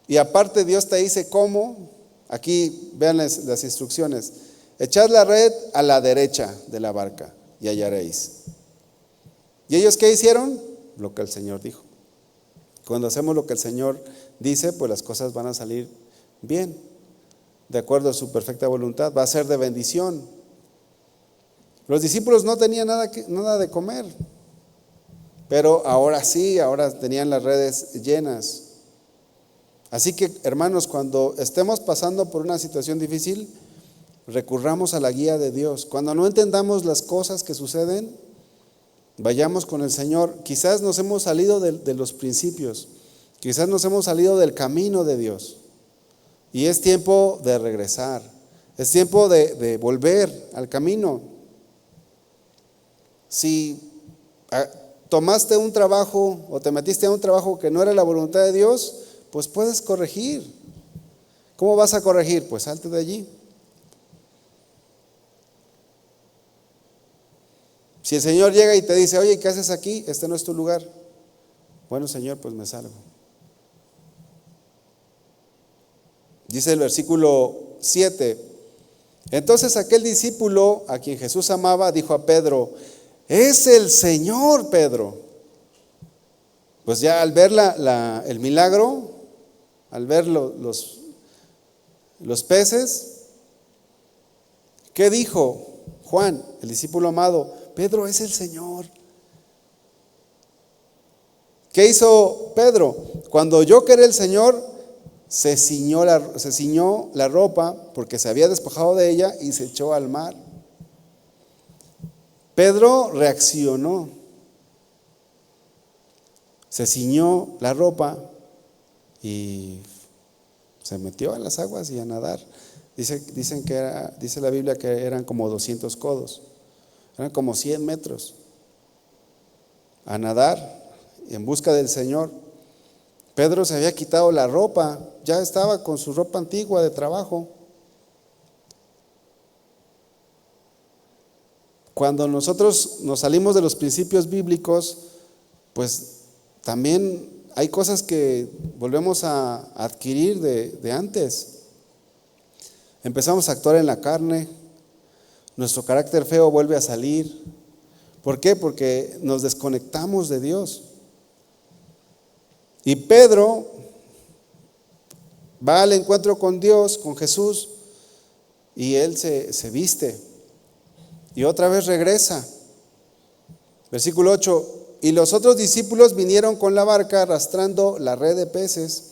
Speaker 1: y aparte Dios te dice cómo, aquí vean las instrucciones, echad la red a la derecha de la barca y hallaréis. ¿Y ellos qué hicieron? Lo que el Señor dijo. Cuando hacemos lo que el Señor dice, pues las cosas van a salir bien, de acuerdo a su perfecta voluntad, va a ser de bendición. Los discípulos no tenían nada de comer, pero ahora sí, ahora tenían las redes llenas. Así que, hermanos, cuando estemos pasando por una situación difícil, recurramos a la guía de Dios. Cuando no entendamos las cosas que suceden, vayamos con el Señor. Quizás nos hemos salido de los principios, quizás nos hemos salido del camino de Dios. Y es tiempo de regresar, es tiempo de volver al camino. Si tomaste un trabajo o te metiste a un trabajo que no era la voluntad de Dios, pues puedes corregir. ¿Cómo vas a corregir? Pues salte de allí. Si el Señor llega y te dice, oye, ¿qué haces aquí? Este no es tu lugar. Bueno, Señor, pues me salgo. Dice el versículo 7. Entonces aquel discípulo a quien Jesús amaba dijo a Pedro, es el Señor, Pedro. Pues ya al ver el milagro, al ver los peces, ¿qué dijo Juan, el discípulo amado? Pedro, es el Señor. ¿Qué hizo Pedro? Cuando oyó que era el Señor, se ciñó la ropa porque se había despojado de ella y se echó al mar. Pedro reaccionó, se ciñó la ropa y se metió a las aguas y a nadar. Dice la Biblia que eran como 200 codos, eran como 100 metros, a nadar en busca del Señor. Pedro se había quitado la ropa, ya estaba con su ropa antigua de trabajo. Cuando nosotros nos salimos de los principios bíblicos, pues también hay cosas que volvemos a adquirir de antes. Empezamos a actuar en la carne, nuestro carácter feo vuelve a salir. ¿Por qué? Porque nos desconectamos de Dios. Y Pedro va al encuentro con Dios, con Jesús, y él se viste y otra vez regresa. Versículo 8, y los otros discípulos vinieron con la barca arrastrando la red de peces,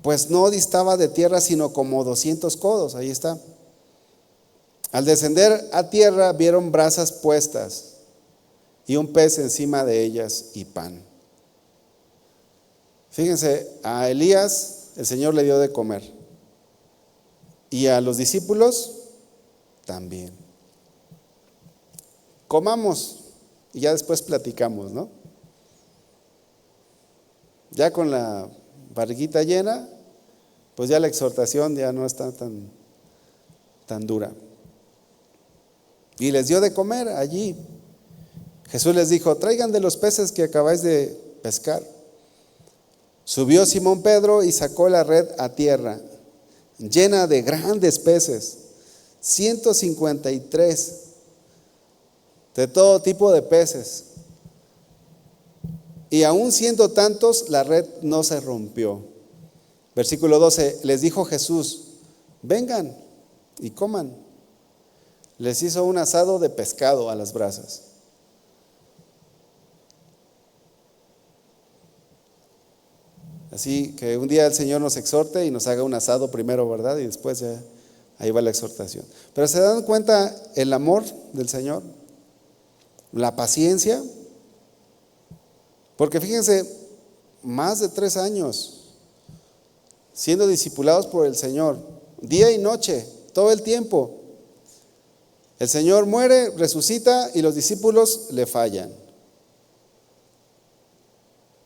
Speaker 1: pues no distaba de tierra sino como 200 codos, ahí está. Al descender a tierra vieron brasas puestas y un pez encima de ellas y pan. Fíjense, a Elías el Señor le dio de comer y a los discípulos también. Comamos y ya después platicamos, ¿no? Ya con la barriguita llena, pues ya la exhortación ya no está tan dura. Y les dio de comer allí. Jesús les dijo, traigan de los peces que acabáis de pescar. Subió Simón Pedro y sacó la red a tierra, llena de grandes peces, 153, de todo tipo de peces. Y aún siendo tantos, la red no se rompió. Versículo 12, les dijo Jesús, vengan y coman. Les hizo un asado de pescado a las brasas. Así que un día el Señor nos exhorte y nos haga un asado primero, ¿verdad? Y después ya ahí va la exhortación. Pero ¿se dan cuenta el amor del Señor? La paciencia. Porque fíjense, más de 3 años siendo discipulados por el Señor, día y noche, todo el tiempo. El Señor muere, resucita y los discípulos le fallan.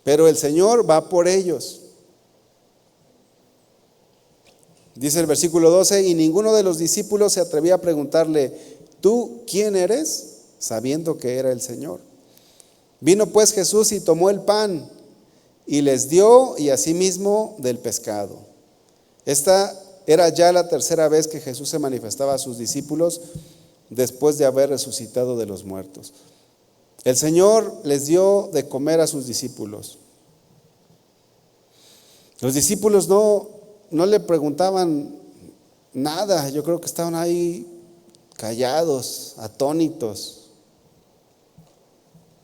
Speaker 1: Pero el Señor va por ellos. Dice el versículo 12, y ninguno de los discípulos se atrevía a preguntarle, ¿tú quién eres? Sabiendo que era el Señor. Vino pues Jesús y tomó el pan y les dio y asimismo del pescado. Esta era ya la tercera vez que Jesús se manifestaba a sus discípulos después de haber resucitado de los muertos. El Señor les dio de comer a sus discípulos. Los discípulos no le preguntaban nada, yo creo que estaban ahí callados, atónitos.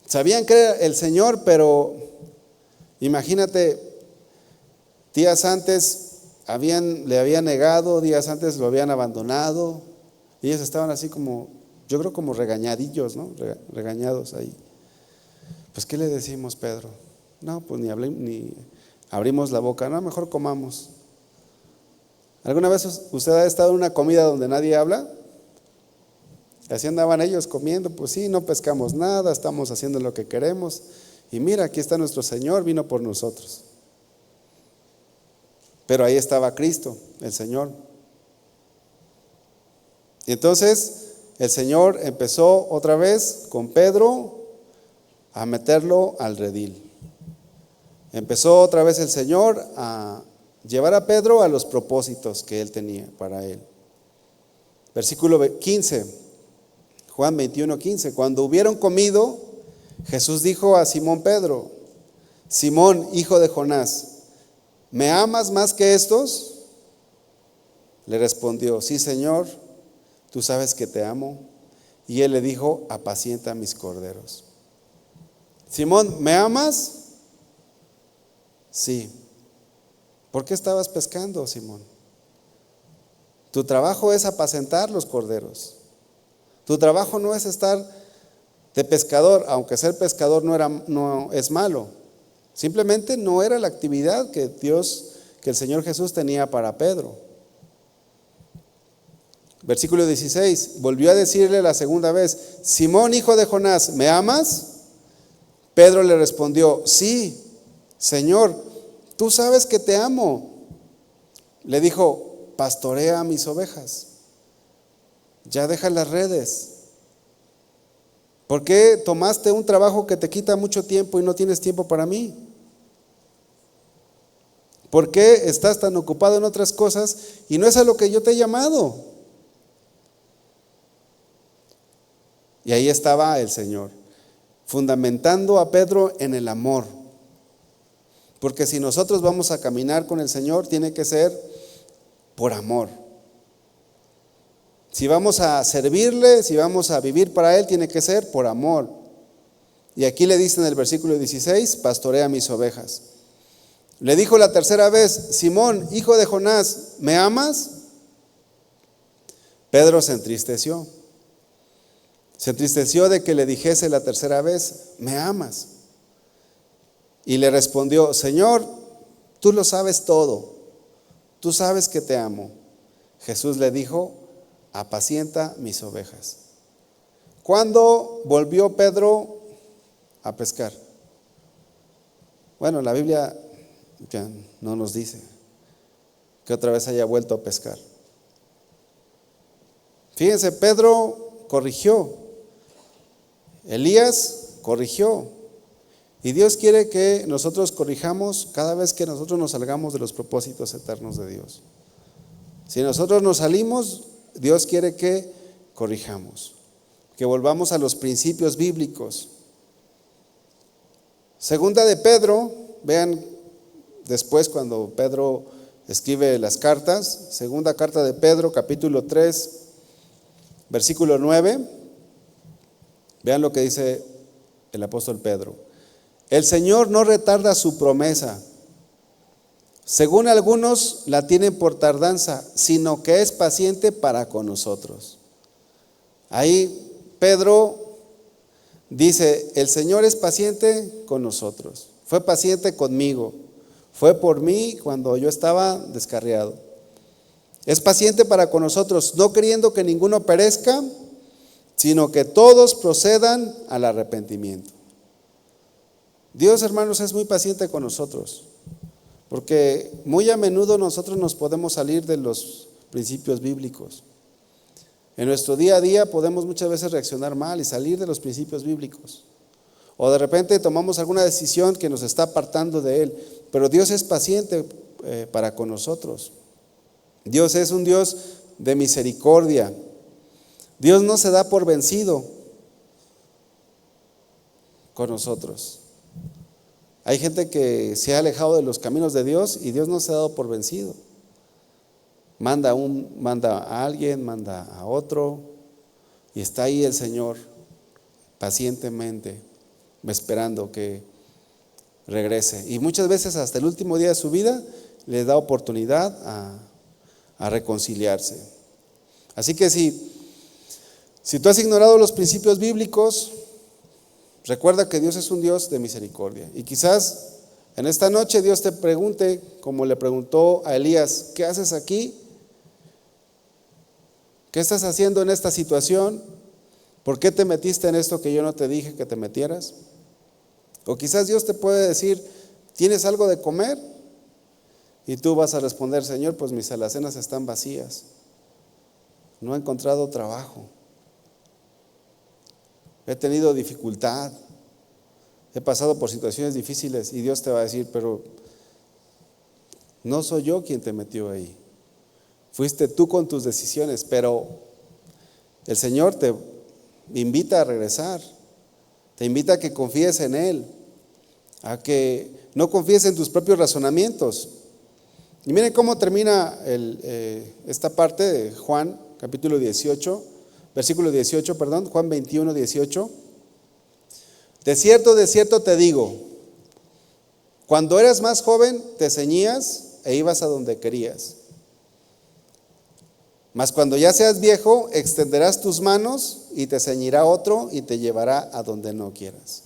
Speaker 1: Sabían que era el Señor, pero imagínate, días antes le habían negado, días antes lo habían abandonado. Y ellos estaban así como, yo creo como regañadillos, ¿no? Regañados ahí. Pues ¿qué le decimos, Pedro? No, pues ni abrimos la boca, no, mejor comamos. ¿Alguna vez usted ha estado en una comida donde nadie habla? Así andaban ellos comiendo, pues sí, no pescamos nada, estamos haciendo lo que queremos. Y mira, aquí está nuestro Señor, vino por nosotros. Pero ahí estaba Cristo, el Señor. Y entonces el Señor empezó otra vez con Pedro a meterlo al redil. Empezó otra vez el Señor a llevar a Pedro a los propósitos que Él tenía para él. Versículo 15, Juan 21:15. Cuando hubieron comido, Jesús dijo a Simón Pedro: Simón, hijo de Jonás, ¿me amas más que estos? Le respondió: sí, Señor, tú sabes que te amo. Y él le dijo: apacienta mis corderos. Simón, ¿me amas? Sí. ¿Por qué estabas pescando, Simón? Tu trabajo es apacentar los corderos. Tu trabajo no es estar de pescador, aunque ser pescador no es malo. Simplemente no era la actividad que el Señor Jesús tenía para Pedro. Versículo 16, volvió a decirle la segunda vez: Simón, hijo de Jonás, ¿me amas? Pedro le respondió: sí, Señor, tú sabes que te amo. Le dijo: pastorea mis ovejas, ya deja las redes. ¿Por qué tomaste un trabajo que te quita mucho tiempo y no tienes tiempo para mí? ¿Por qué estás tan ocupado en otras cosas y no es a lo que yo te he llamado? Y ahí estaba el Señor, fundamentando a Pedro en el amor. Porque si nosotros vamos a caminar con el Señor, tiene que ser por amor. Si vamos a servirle, si vamos a vivir para Él, tiene que ser por amor. Y aquí le dice en el versículo 16: pastorea mis ovejas. Le dijo la tercera vez: Simón, hijo de Jonás, ¿me amas? Pedro se entristeció. Se entristeció de que le dijese la tercera vez: ¿me amas? Y le respondió: Señor, tú lo sabes todo, tú sabes que te amo. Jesús le dijo: apacienta mis ovejas. ¿Cuándo volvió Pedro a pescar? Bueno, la Biblia ya no nos dice que otra vez haya vuelto a pescar. Fíjense, Pedro corrigió, Elías corrigió, y Dios quiere que nosotros corrijamos cada vez que nosotros nos salgamos de los propósitos eternos de Dios. Si nosotros nos salimos, Dios quiere que corrijamos, que volvamos a los principios bíblicos. Segunda de Pedro, vean después cuando Pedro escribe las cartas, segunda carta de Pedro, capítulo 3, versículo 9, vean lo que dice el apóstol Pedro: el Señor no retarda su promesa, según algunos la tienen por tardanza, sino que es paciente para con nosotros. Ahí Pedro dice: el Señor es paciente con nosotros, fue paciente conmigo, fue por mí cuando yo estaba descarriado. Es paciente para con nosotros, no queriendo que ninguno perezca, sino que todos procedan al arrepentimiento. Dios, hermanos, es muy paciente con nosotros, porque muy a menudo nosotros nos podemos salir de los principios bíblicos. En nuestro día a día podemos muchas veces reaccionar mal y salir de los principios bíblicos. O de repente tomamos alguna decisión que nos está apartando de Él, pero Dios es paciente para con nosotros. Dios es un Dios de misericordia. Dios no se da por vencido con nosotros. Hay gente que se ha alejado de los caminos de Dios y Dios no se ha dado por vencido. Manda a alguien, manda a otro, Y está ahí el Señor pacientemente esperando que regrese. Y muchas veces hasta el último día de su vida le da oportunidad a reconciliarse. Así que si tú has ignorado los principios bíblicos, recuerda que Dios es un Dios de misericordia. Y quizás en esta noche Dios te pregunte, como le preguntó a Elías, ¿qué haces aquí? ¿Qué estás haciendo en esta situación? ¿Por qué te metiste en esto que yo no te dije que te metieras? O quizás Dios te puede decir, ¿tienes algo de comer? Y tú vas a responder, Señor, pues mis alacenas están vacías. No he encontrado trabajo. He tenido dificultad. He pasado por situaciones difíciles y Dios te va a decir, pero no soy yo quien te metió ahí. Fuiste tú con tus decisiones, pero el Señor te invita a regresar. Te invita a que confíes en Él, a que no confíes en tus propios razonamientos. Y miren cómo termina esta parte de Juan, capítulo 18, versículo 18, perdón, Juan 21, 18. De cierto te digo, cuando eras más joven te ceñías e ibas a donde querías. Mas cuando ya seas viejo, extenderás tus manos y te ceñirá otro y te llevará a donde no quieras.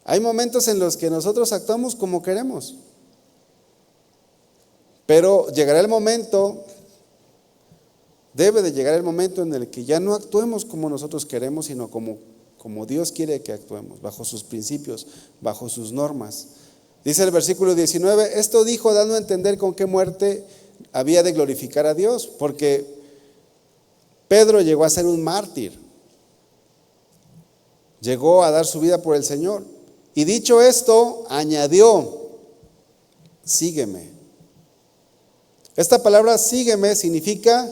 Speaker 1: Hay momentos en los que nosotros actuamos como queremos, pero llegará el momento, debe de llegar el momento en el que ya no actuemos como nosotros queremos, sino como Dios quiere que actuemos, bajo sus principios, bajo sus normas. Dice el versículo 19, esto dijo dando a entender con qué muerte había de glorificar a Dios, porque Pedro llegó a ser un mártir, llegó a dar su vida por el Señor. Y dicho esto, añadió, sígueme. Esta palabra sígueme significa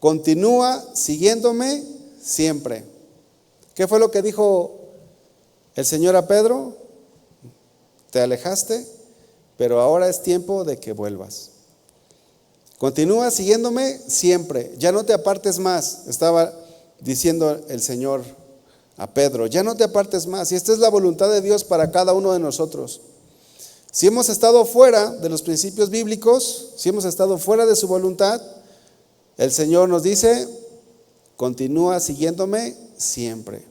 Speaker 1: continúa siguiéndome siempre. ¿Qué fue lo que dijo el Señor a Pedro? Te alejaste, pero ahora es tiempo de que vuelvas. Continúa siguiéndome siempre, ya no te apartes más, estaba diciendo el Señor a Pedro, ya no te apartes más. Y esta es la voluntad de Dios para cada uno de nosotros. Si hemos estado fuera de los principios bíblicos, si hemos estado fuera de su voluntad, el Señor nos dice, continúa siguiéndome siempre.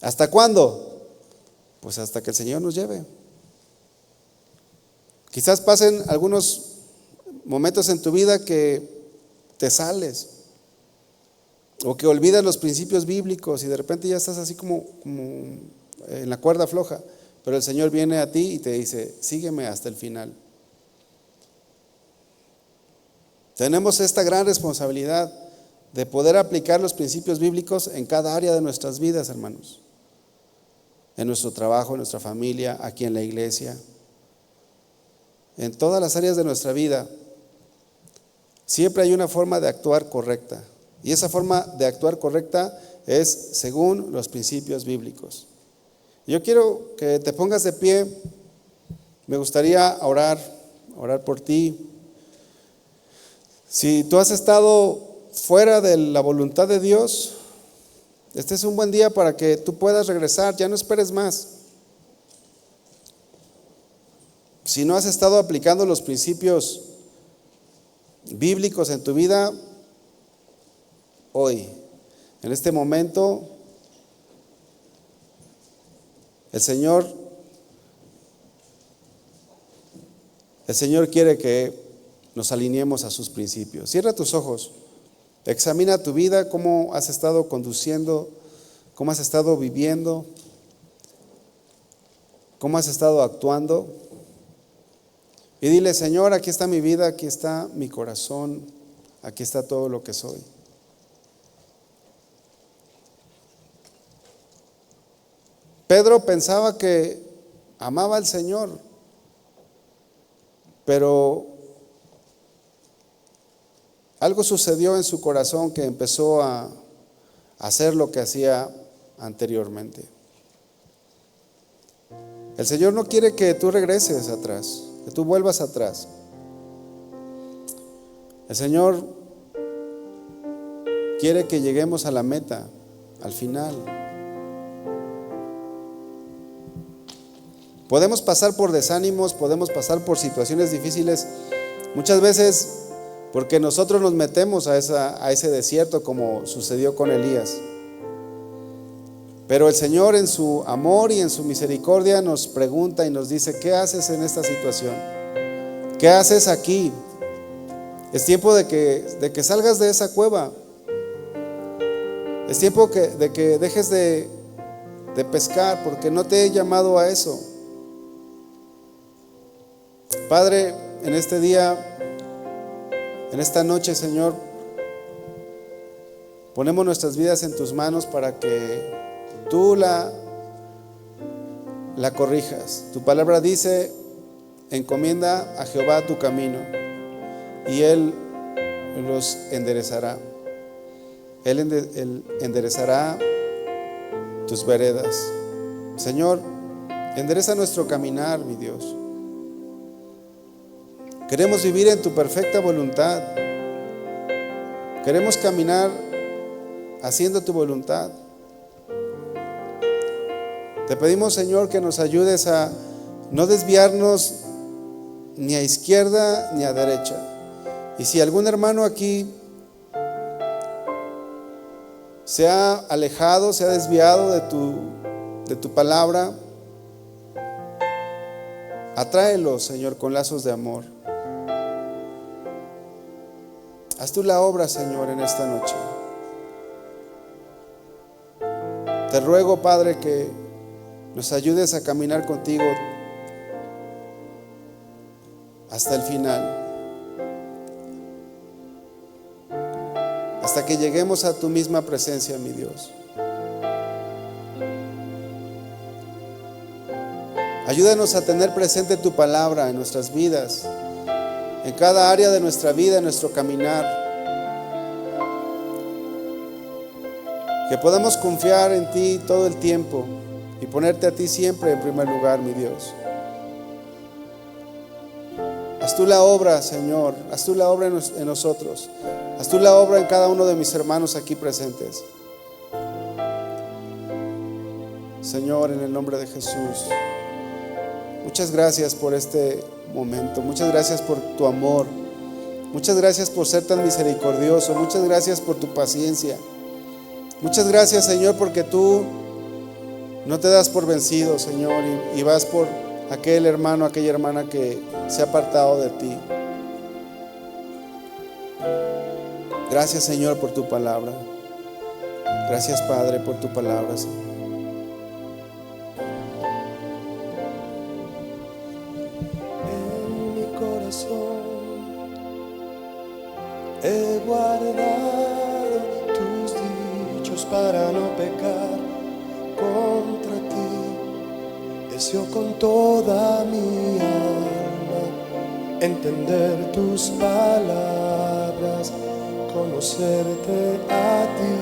Speaker 1: ¿Hasta cuándo? Pues hasta que el Señor nos lleve. Quizás pasen algunos momentos en tu vida que te sales o que olvidas los principios bíblicos y de repente ya estás así como en la cuerda floja, pero el Señor viene a ti y te dice, sígueme hasta el final. Tenemos esta gran responsabilidad de poder aplicar los principios bíblicos en cada área de nuestras vidas, hermanos. En nuestro trabajo, en nuestra familia, aquí en la iglesia, en todas las áreas de nuestra vida. Siempre hay una forma de actuar correcta. Y esa forma de actuar correcta es según los principios bíblicos. Yo quiero que te pongas de pie. Me gustaría orar por ti. Si tú has estado fuera de la voluntad de Dios, este es un buen día para que tú puedas regresar. Ya no esperes más. Si no has estado aplicando los principios bíblicos en tu vida, hoy, en este momento, el Señor quiere que nos alineemos a sus principios. Cierra tus ojos, examina tu vida, cómo has estado conduciendo, cómo has estado viviendo, cómo has estado actuando. Y dile, Señor, aquí está mi vida, aquí está mi corazón, aquí está todo lo que soy. Pedro pensaba que amaba al Señor, pero algo sucedió en su corazón que empezó a hacer lo que hacía anteriormente. El Señor no quiere que tú regreses atrás, que tú vuelvas atrás. El Señor quiere que lleguemos a la meta, al final. Podemos pasar por desánimos, podemos pasar por situaciones difíciles, muchas veces porque nosotros nos metemos a ese desierto, como sucedió con Elías. Pero el Señor, en su amor y en su misericordia, nos pregunta y nos dice: ¿qué haces en esta situación? ¿Qué haces aquí? Es tiempo de que salgas de esa cueva. Es tiempo de que dejes de pescar, porque no te he llamado a eso. Padre, en este día, en esta noche, Señor, ponemos nuestras vidas en tus manos para que tú la corrijas. Tu palabra dice: encomienda a Jehová tu camino y Él los enderezará. Él enderezará tus veredas. Señor, endereza nuestro caminar, mi Dios. Queremos vivir en tu perfecta voluntad. Queremos caminar haciendo tu voluntad. Te pedimos, Señor, que nos ayudes a no desviarnos ni a izquierda ni a derecha. Y si algún hermano aquí se ha alejado, se ha desviado de tu palabra, atráelo, Señor, con lazos de amor. Haz tú la obra, Señor, en esta noche. Te ruego, Padre, que nos ayudes a caminar contigo hasta el final, hasta que lleguemos a tu misma presencia, mi Dios. Ayúdanos a tener presente tu palabra en nuestras vidas, en cada área de nuestra vida, en nuestro caminar. Que podamos confiar en ti todo el tiempo y ponerte a ti siempre en primer lugar, mi Dios. Haz tú la obra, Señor. Haz tú la obra en nosotros. Haz tú la obra en cada uno de mis hermanos aquí presentes. Señor, en el nombre de Jesús, muchas gracias por este momento. Muchas gracias por tu amor. Muchas gracias por ser tan misericordioso. Muchas gracias por tu paciencia. Muchas gracias, Señor, porque tú no te das por vencido, Señor, y vas por aquel hermano, aquella hermana que se ha apartado de ti. Gracias, Señor, por tu palabra. Gracias, Padre, por tu palabra, Señor.
Speaker 2: En mi corazón he guardado tus dichos para no pecar contra ti. Deseo con toda mi alma entender tus palabras, conocerte a ti.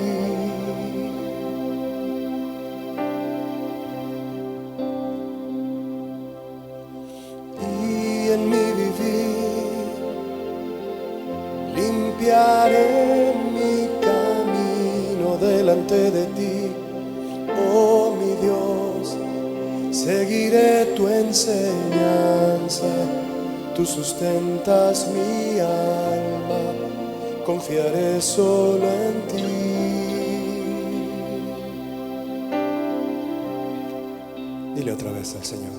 Speaker 2: Y en mi vivir limpiaré mi camino delante de ti, oh mi Dios. Seguiré tu enseñanza, tú sustentas mi alma, confiaré solo en ti. Dile otra vez al Señor.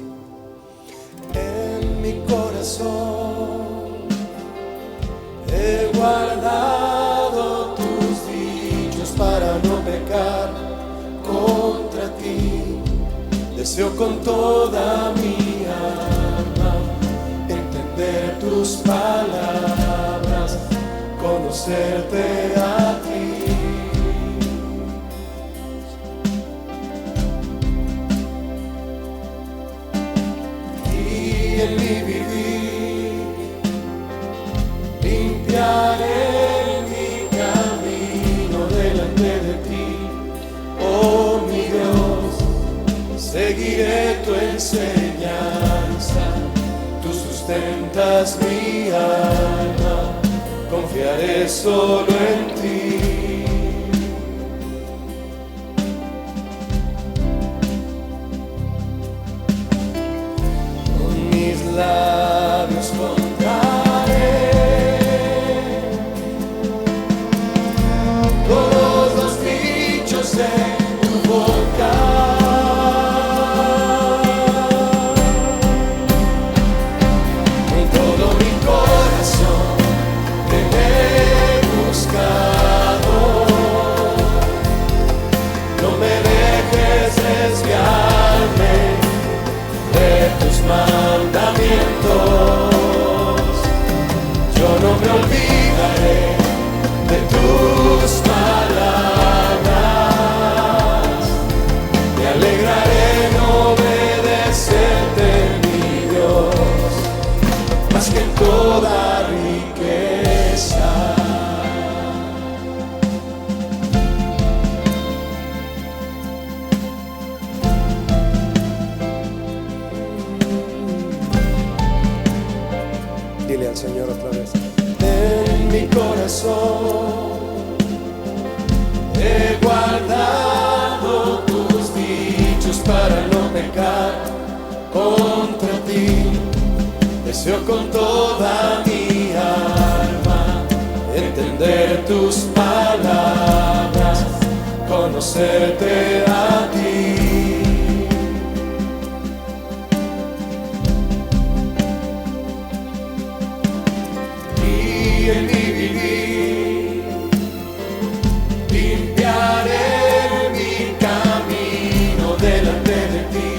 Speaker 2: En mi corazón he guardado tus dichos para no pecar contra ti. Deseo con toda mi alma entender tus palabras, conocerte a ti. Y en mi vivir limpiaré mi camino delante de ti, oh mi Dios. Seguiré tu enseñanza, tú sustentas mi alma, confiaré solo en ti. labios contaré todos los dichos de tu boca. Con todo mi corazón te he buscado. No me dejes desviarme de tus mandamientos. Yo no me olvidaré de tus palabras. Me alegraré en obedecerte, mi Dios, más que en toda riqueza.
Speaker 3: Dile al Señor otra vez.
Speaker 2: En mi corazón he guardado tus dichos para no pecar contra ti. Deseo con toda mi alma entender tus palabras, conocerte a ti. En mi vivir limpiaré mi camino delante de ti,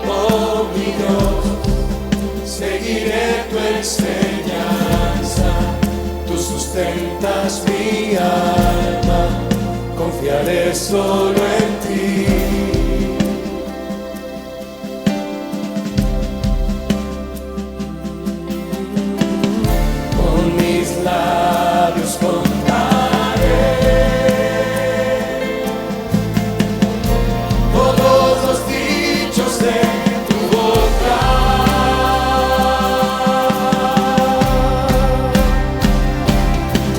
Speaker 2: oh mi Dios. Seguiré tu enseñanza, tú sustentas mi alma, confiaré solo en ti. Labios contaré todos los dichos de tu boca.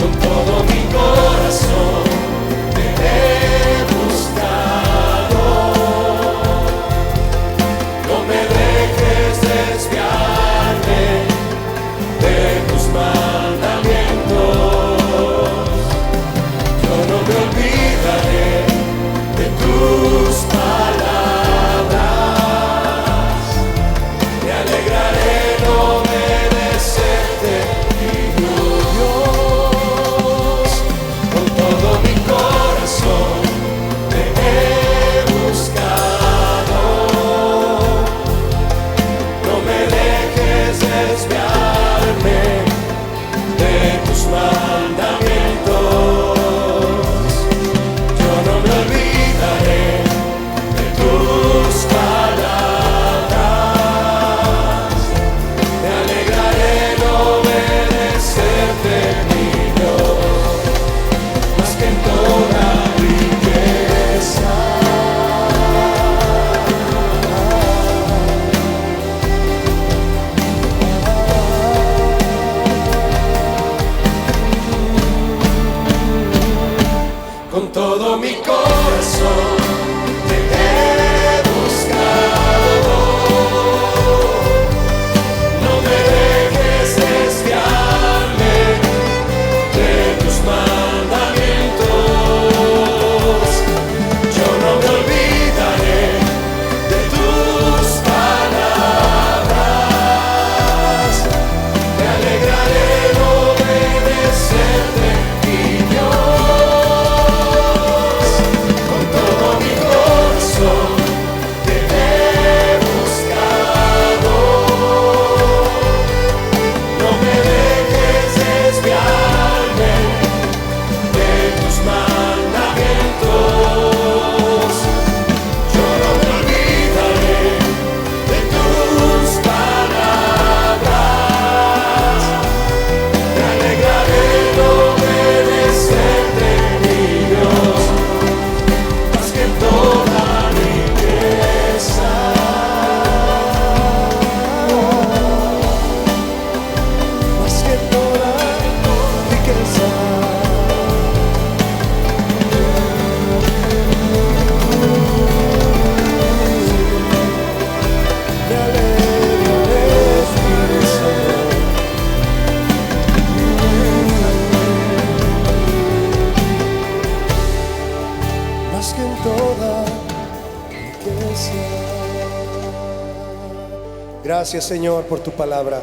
Speaker 2: Con todo mi corazón te he buscado. No me dejes desviarme de tus mandamientos.
Speaker 3: toda riqueza. Gracias, Señor, por tu palabra.